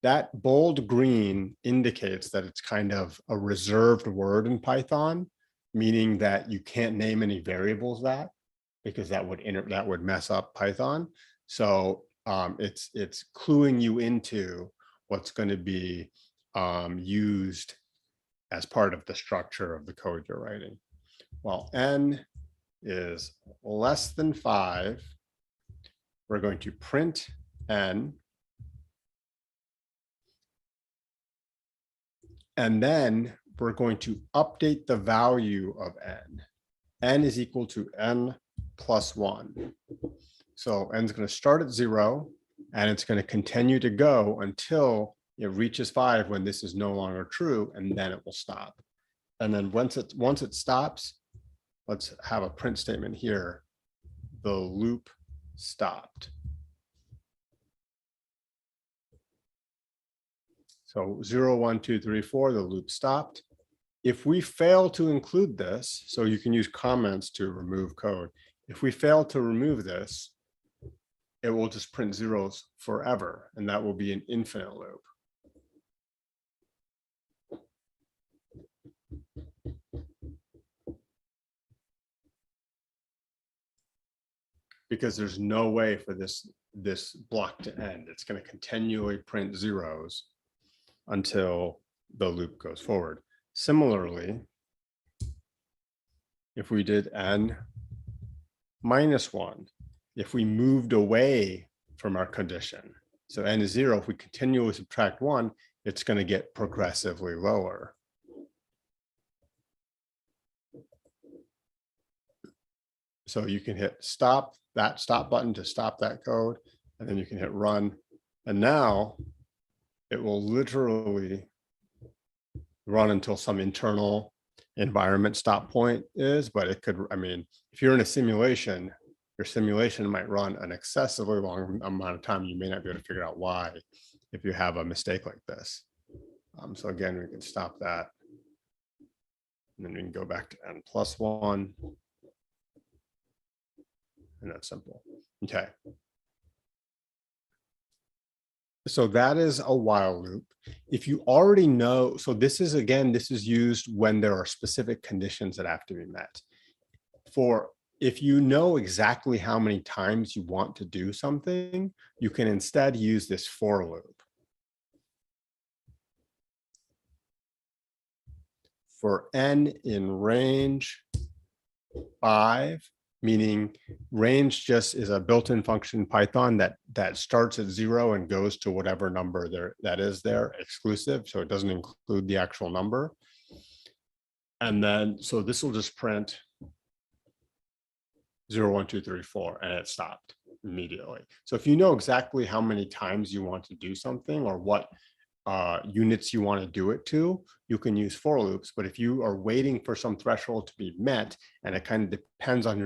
That bold green indicates that it's kind of a reserved word in Python, meaning that you can't name any variables that, because that would mess up Python. So it's cluing you into what's going to be used as part of the structure of the code you're writing. Well, n is less than 5. We're going to print n. And then we're going to update the value of n. N is equal to n plus 1. So n is going to start at 0, and it's going to continue to go until it reaches 5 when this is no longer true, and then it will stop. And then once it stops, let's have a print statement here. The loop stopped. So 0, 1, 2, 3, 4, the loop stopped. If we fail to include this, so you can use comments to remove code. If we fail to remove this, it will just print zeros forever, and that will be an infinite loop. Because there's no way for this block to end. It's going to continually print zeros until the loop goes forward. Similarly, if we did n minus 1, if we moved away from our condition, so n is 0, if we continually subtract 1, it's going to get progressively lower. So you can hit stop, that stop button to stop that code, and then you can hit run. And now it will literally run until some internal environment stop point is, but it could, I mean, if you're in a simulation, your simulation might run an excessively long amount of time. You may not be able to figure out why if you have a mistake like this. So again, we can stop that. And then we can go back to n plus 1. And that's simple. Okay. So that is a while loop. If you already know, so this is, again, this is used when there are specific conditions that have to be met. If you know exactly how many times you want to do something, you can instead use this for loop. For n in range 5, meaning range just is a built-in function in Python that starts at 0 and goes to whatever number that is there exclusive. So it doesn't include the actual number. And then, so this will just print 0, 1, 2, 3, 4, and it stopped immediately. So if you know exactly how many times you want to do something or what units you want to do it to, you can use for loops. But if you are waiting for some threshold to be met, and it kind of depends on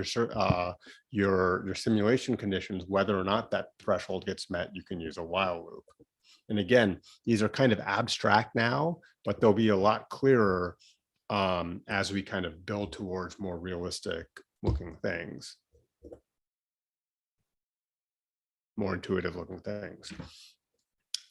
your simulation conditions, whether or not that threshold gets met, you can use a while loop. And again, these are kind of abstract now, but they'll be a lot clearer as we kind of build towards more realistic looking things, more intuitive looking things.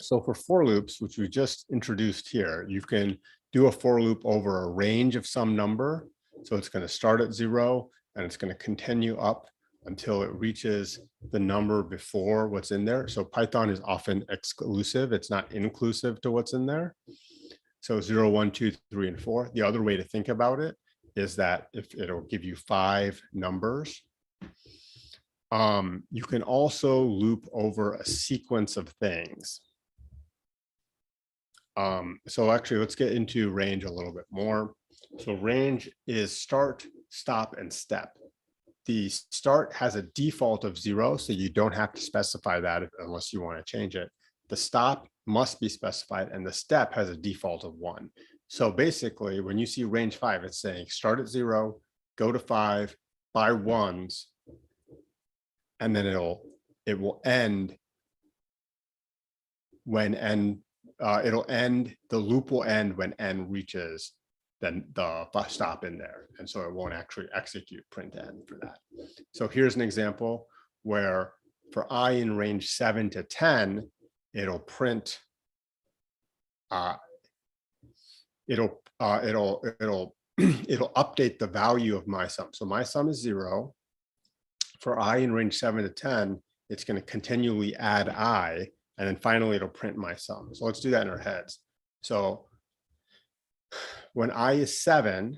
So for for loops, which we just introduced here, you can do a for loop over a range of some number. So it's going to start at 0 and it's going to continue up until it reaches the number before what's in there. So Python is often exclusive. It's not inclusive to what's in there. So 0, 1, 2, 3, and 4. The other way to think about it is that if it'll give you 5 numbers, you can also loop over a sequence of things. So actually, let's get into range a little bit more. So range is start, stop, and step. The start has a default of 0, so you don't have to specify that unless you want to change it. The stop must be specified, and the step has a default of 1. So basically, when you see range 5, it's saying start at 0, go to 5, by 1s, and then it will end when n. The loop will end when n reaches then the stop in there. And so it won't actually execute print n for that. So here's an example where for I in range 7 to 10, it'll print, it'll update the value of my sum. So my sum is 0. For I in range 7 to 10, it's going to continually add I, and then finally it'll print my sum. So let's do that in our heads. So when I is 7,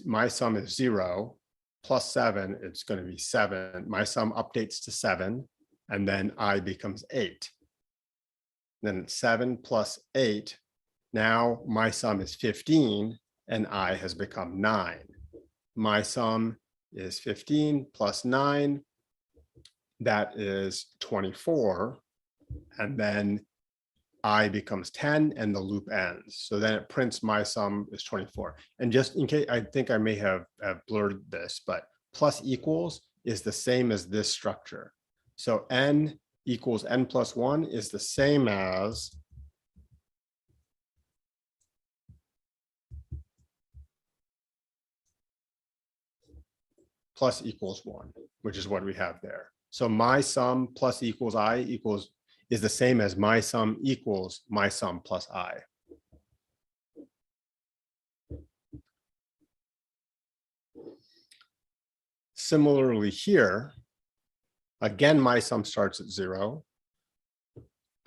my sum is 0, plus 7, it's going to be 7. My sum updates to 7, and then I becomes 8. Then it's 7 plus 8. Now my sum is 15, and I has become 9. My sum is 15 plus 9. That is 24. And then I becomes 10 and the loop ends. So then it prints my sum is 24. And just in case, I think I may have blurred this, but plus equals is the same as this structure. So n equals n plus 1 is the same as plus equals 1, which is what we have there. So my sum plus equals I equals is the same as my sum equals my sum plus I. Similarly here, again, my sum starts at 0.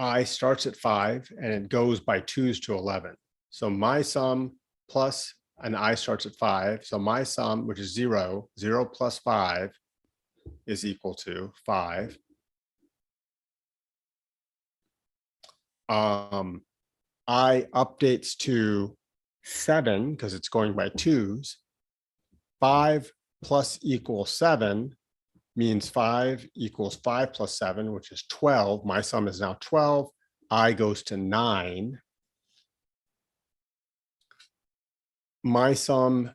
I starts at 5 and it goes by 2s to 11. So my sum plus an I starts at 5. So my sum, which is 0, 0 plus 5 is equal to 5. I updates to 7 because it's going by 2s. 5 plus equals 7 means 5 equals 5 plus 7, which is 12. My sum is now 12. I goes to 9. My sum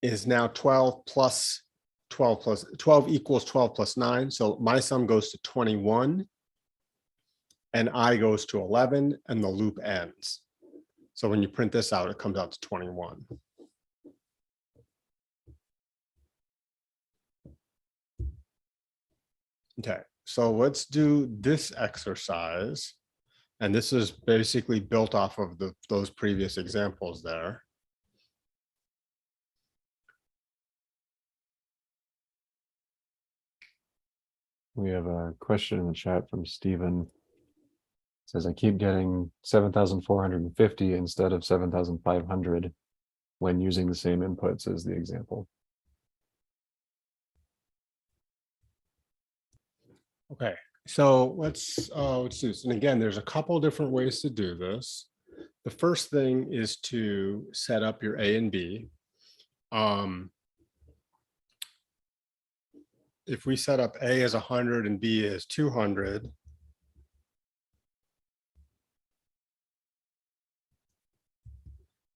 is now 12 plus 12 equals 12 plus 9. So my sum goes to 21. And I goes to 11 and the loop ends. So when you print this out, it comes out to 21. Okay, so let's do this exercise. And this is basically built off of those previous examples there. We have a question in the chat from Stephen. It says, I keep getting 7,450 instead of 7,500 when using the same inputs as the example. Okay, so let's do this. And again, there's a couple different ways to do this. The first thing is to set up your A and B. If we set up A as 100 and B as 200,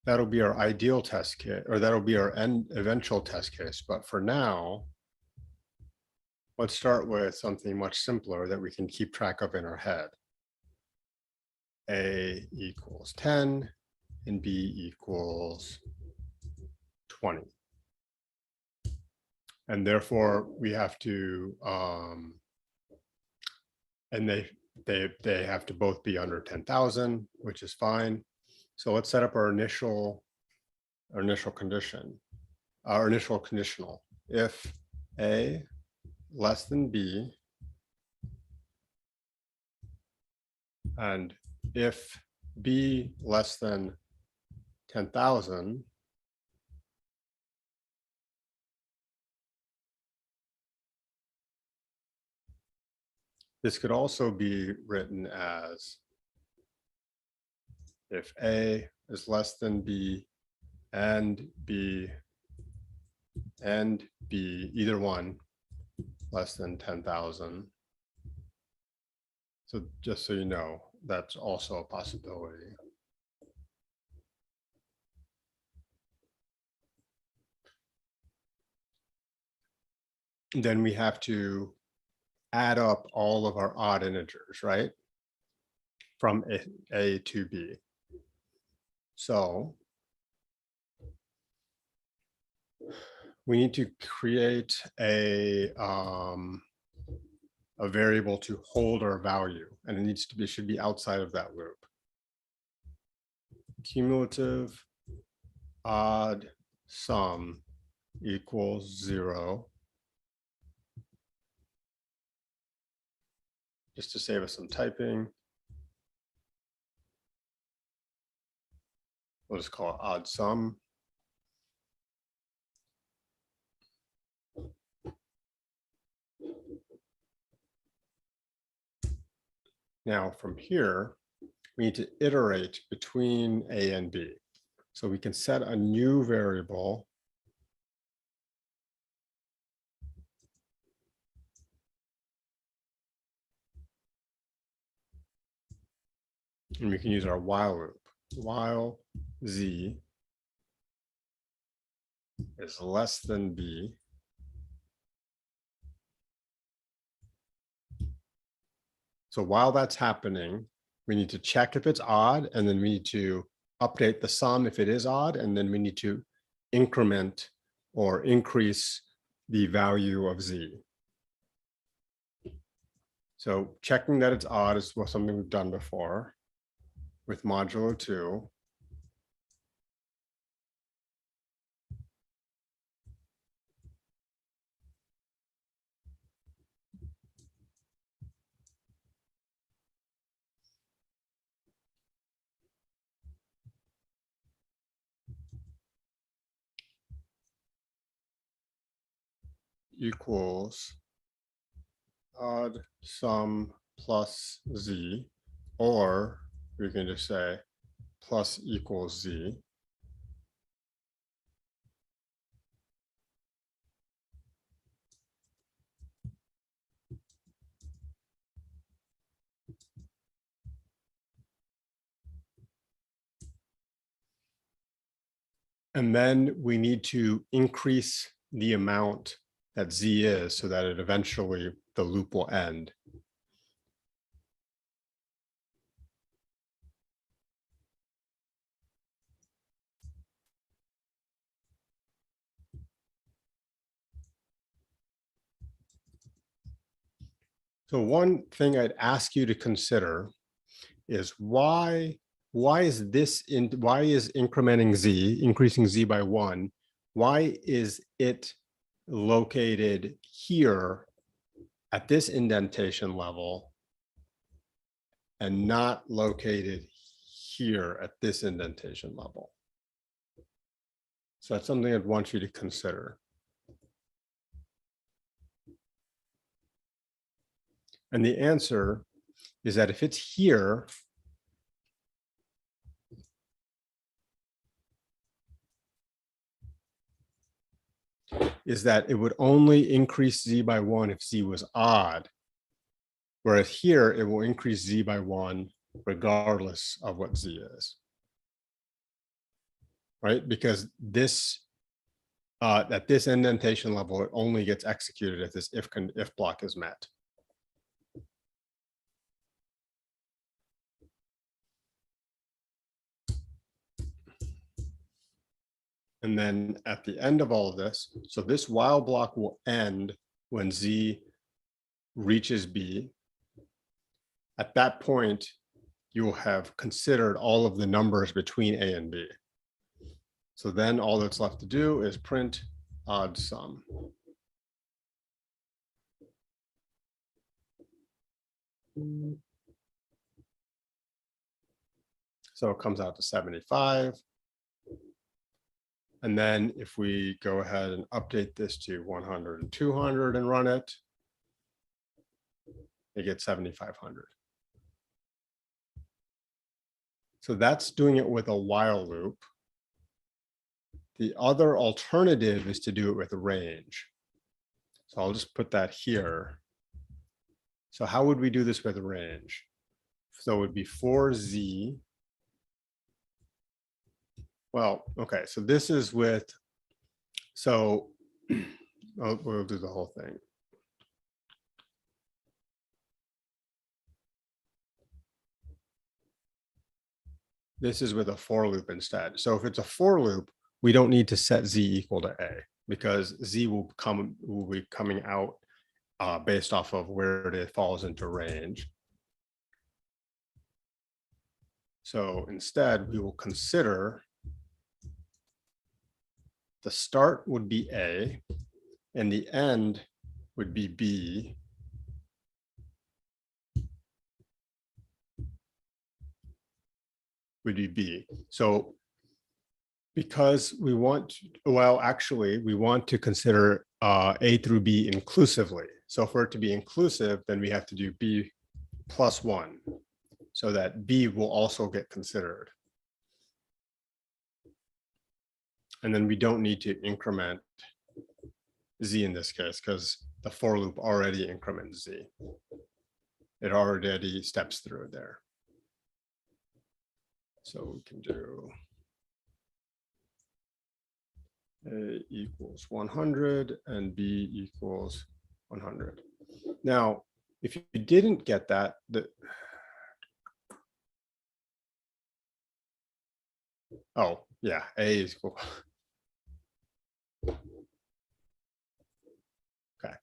that'll be our ideal test case, or that'll be our eventual test case. But for now, let's start with something much simpler that we can keep track of in our head. A equals 10 and B equals 20. And therefore we have to, and they have to both be under 10,000, which is fine. So let's set up our initial condition, our initial conditional. If A less than B, and if B less than 10,000, this could also be written as if A is less than B and B either one less than 10,000. So just so you know, that's also a possibility. Then we have to add up all of our odd integers, right? From A to B. So we need to create a variable to hold our value, and it should be outside of that loop. Cumulative odd sum equals 0. Just to save us some typing, we'll just call it odd sum. Now from here, we need to iterate between A and B. So we can set a new variable. And we can use our while loop. While Z is less than B, so while that's happening, we need to check if it's odd, and then we need to update the sum if it is odd, and then we need to increment or increase the value of Z. So checking that it's odd is something we've done before with modulo 2. Equals odd sum plus Z, or we can just say plus equals Z. And then we need to increase the amount that Z is so that it eventually, the loop will end. So one thing I'd ask you to consider is why is incrementing Z, increasing Z by 1, why is it located here at this indentation level and not located here at this indentation level? So that's something I'd want you to consider. And the answer is that if it's here, is that it would only increase Z by 1 if Z was odd. Whereas here, it will increase Z by 1 regardless of what Z is. Right? Because this, at this indentation level, it only gets executed if this if block is met. And then at the end of all of this, so this while block will end when Z reaches B. At that point, you will have considered all of the numbers between A and B. So then all that's left to do is print odd sum. So it comes out to 75. And then if we go ahead and update this to 100 and 200 and run it, they get 7,500. So that's doing it with a while loop. The other alternative is to do it with a range. So I'll just put that here. So how would we do this with a range? So it would be 4Z. Well, okay, so this is with, so we'll do the whole thing. This is with a for loop instead. So if it's a for loop, we don't need to set Z equal to A. because Z will be coming out based off of where it falls into range. So instead, we will consider the start would be A and the end would be B. Would be B. So because we want, well, actually, we want to consider A through B inclusively. So for it to be inclusive, then we have to do B plus 1 so that B will also get considered. And then we don't need to increment Z in this case because the for loop already increments Z. It already steps through there. So we can do A equals 100 and B equals 100. Now, if you didn't get that, oh yeah, A is equal. Okay,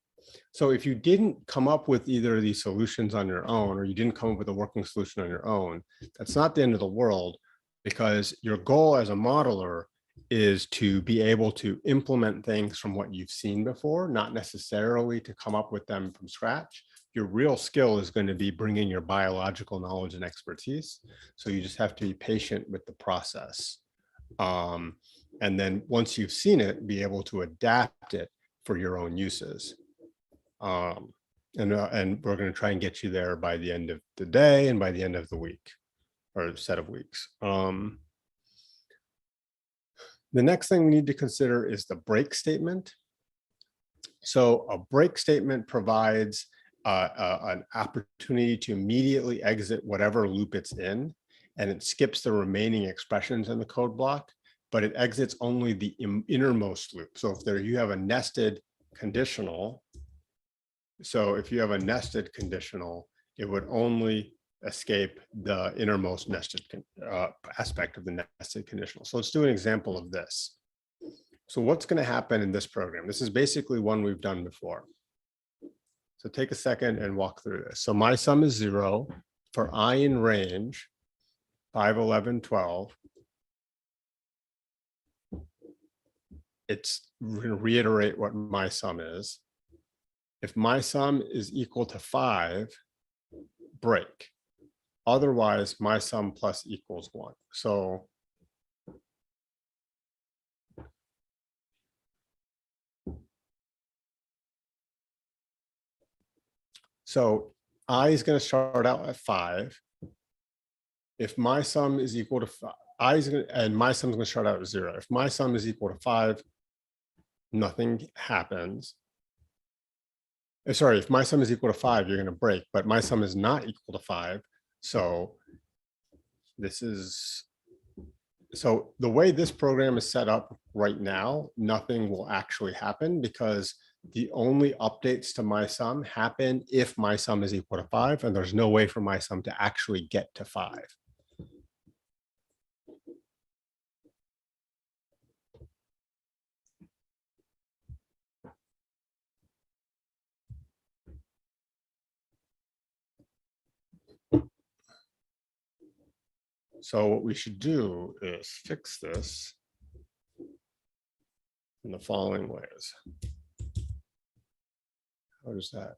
so if you didn't come up with either of these solutions on your own, or you didn't come up with a working solution on your own, that's not the end of the world, because your goal as a modeler is to be able to implement things from what you've seen before, not necessarily to come up with them from scratch. Your real skill is going to be bringing your biological knowledge and expertise. So you just have to be patient with the process. And then once you've seen it, be able to adapt it for your own uses. And we're going to try and get you there by the end of the day and by the end of the week or set of weeks. The next thing we need to consider is the break statement. So a break statement provides an opportunity to immediately exit whatever loop it's in, and it skips the remaining expressions in the code block, but it exits only the innermost loop. So if you have a nested conditional, it would only escape the innermost nested aspect of the nested conditional. So let's do an example of this. So what's going to happen in this program? This is basically one we've done before. So take a second and walk through this. So my sum is 0 for I in range 5, 11, 12. It's going to reiterate what my sum is. If my sum is equal to 5, break. Otherwise, my sum plus equals 1. So I is going to start out at 5. If my sum is equal to 5, and my sum is going to start out at 0. If my sum is equal to 5, nothing happens. Sorry, if my sum is equal to 5, you're going to break, but my sum is not equal to 5. So the way this program is set up right now, nothing will actually happen because the only updates to my sum happen if my sum is equal to 5, and there's no way for my sum to actually get to 5. So what we should do is fix this in the following ways. How does that?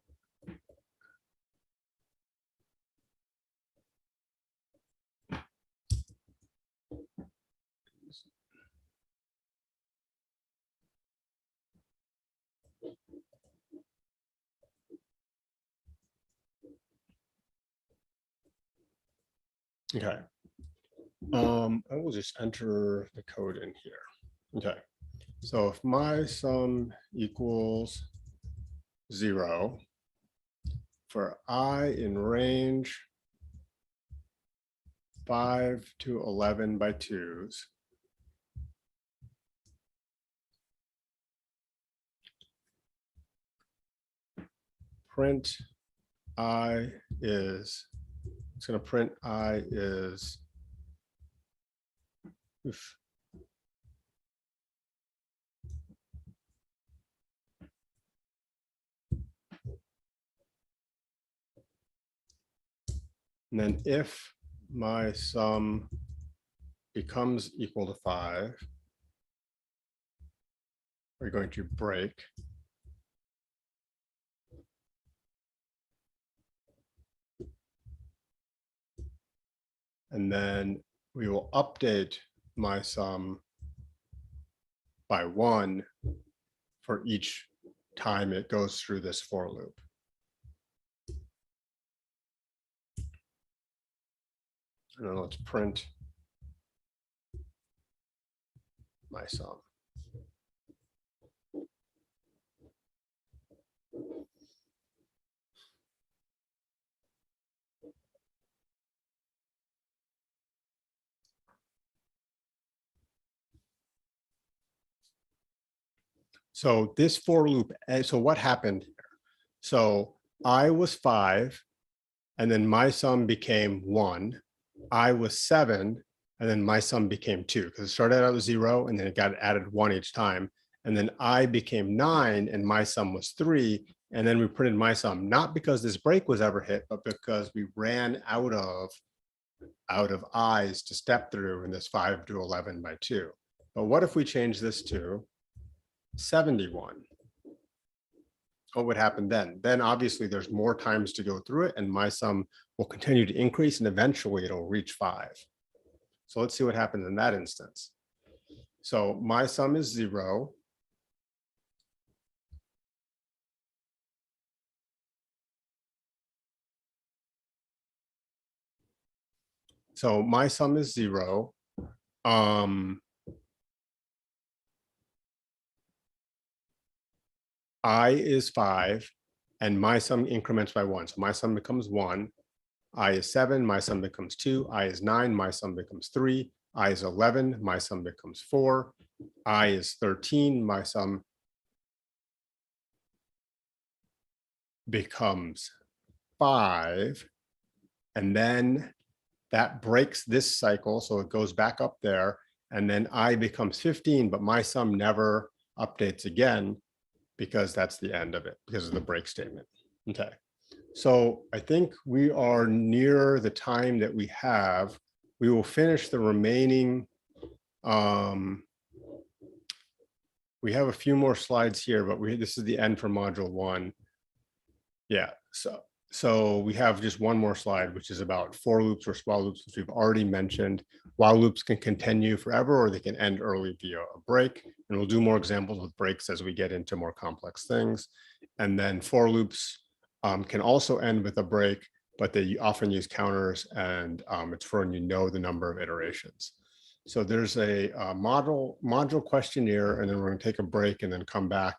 Okay. I will just enter the code in here. Okay. So if my sum equals 0 for I in range 5 to 11 by 2s, print I is, it's going to print I is, And then if my sum becomes equal to 5, we're going to break. And then we will update my sum by 1 for each time it goes through this for loop. And then let's print my sum. So this for loop, so what happened here? So I was 5, and then my sum became 1. I was 7, and then my sum became 2, because it started out with 0, and then it got added 1 each time. And then I became 9, and my sum was 3. And then we printed my sum, not because this break was ever hit, but because we ran out of i's to step through in this 5 to 11 by 2. But what if we change this to 71? What would happen then? Then obviously there's more times to go through it, and my sum will continue to increase, and eventually it'll reach 5. So let's see what happens in that instance. So my sum is 0. So my sum is 0. I is 5, and my sum increments by 1. So my sum becomes 1. I is 7, my sum becomes 2. I is 9, my sum becomes 3. I is 11, my sum becomes 4. I is 13, my sum becomes 5. And then that breaks this cycle, so it goes back up there. And then I becomes 15, but my sum never updates again, because that's the end of it, because of the break statement. Okay. So I think we are near the time that we have. We will finish the remaining. We have a few more slides here, but this is the end for module 1. Yeah, so we have just one more slide, which is about for loops or while loops, which we've already mentioned. While loops can continue forever, or they can end early via a break. And we'll do more examples with breaks as we get into more complex things. And then for loops can also end with a break, but they often use counters, and it's for when you know the number of iterations. So there's a module questionnaire, and then we're going to take a break and then come back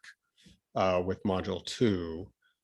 with module 2.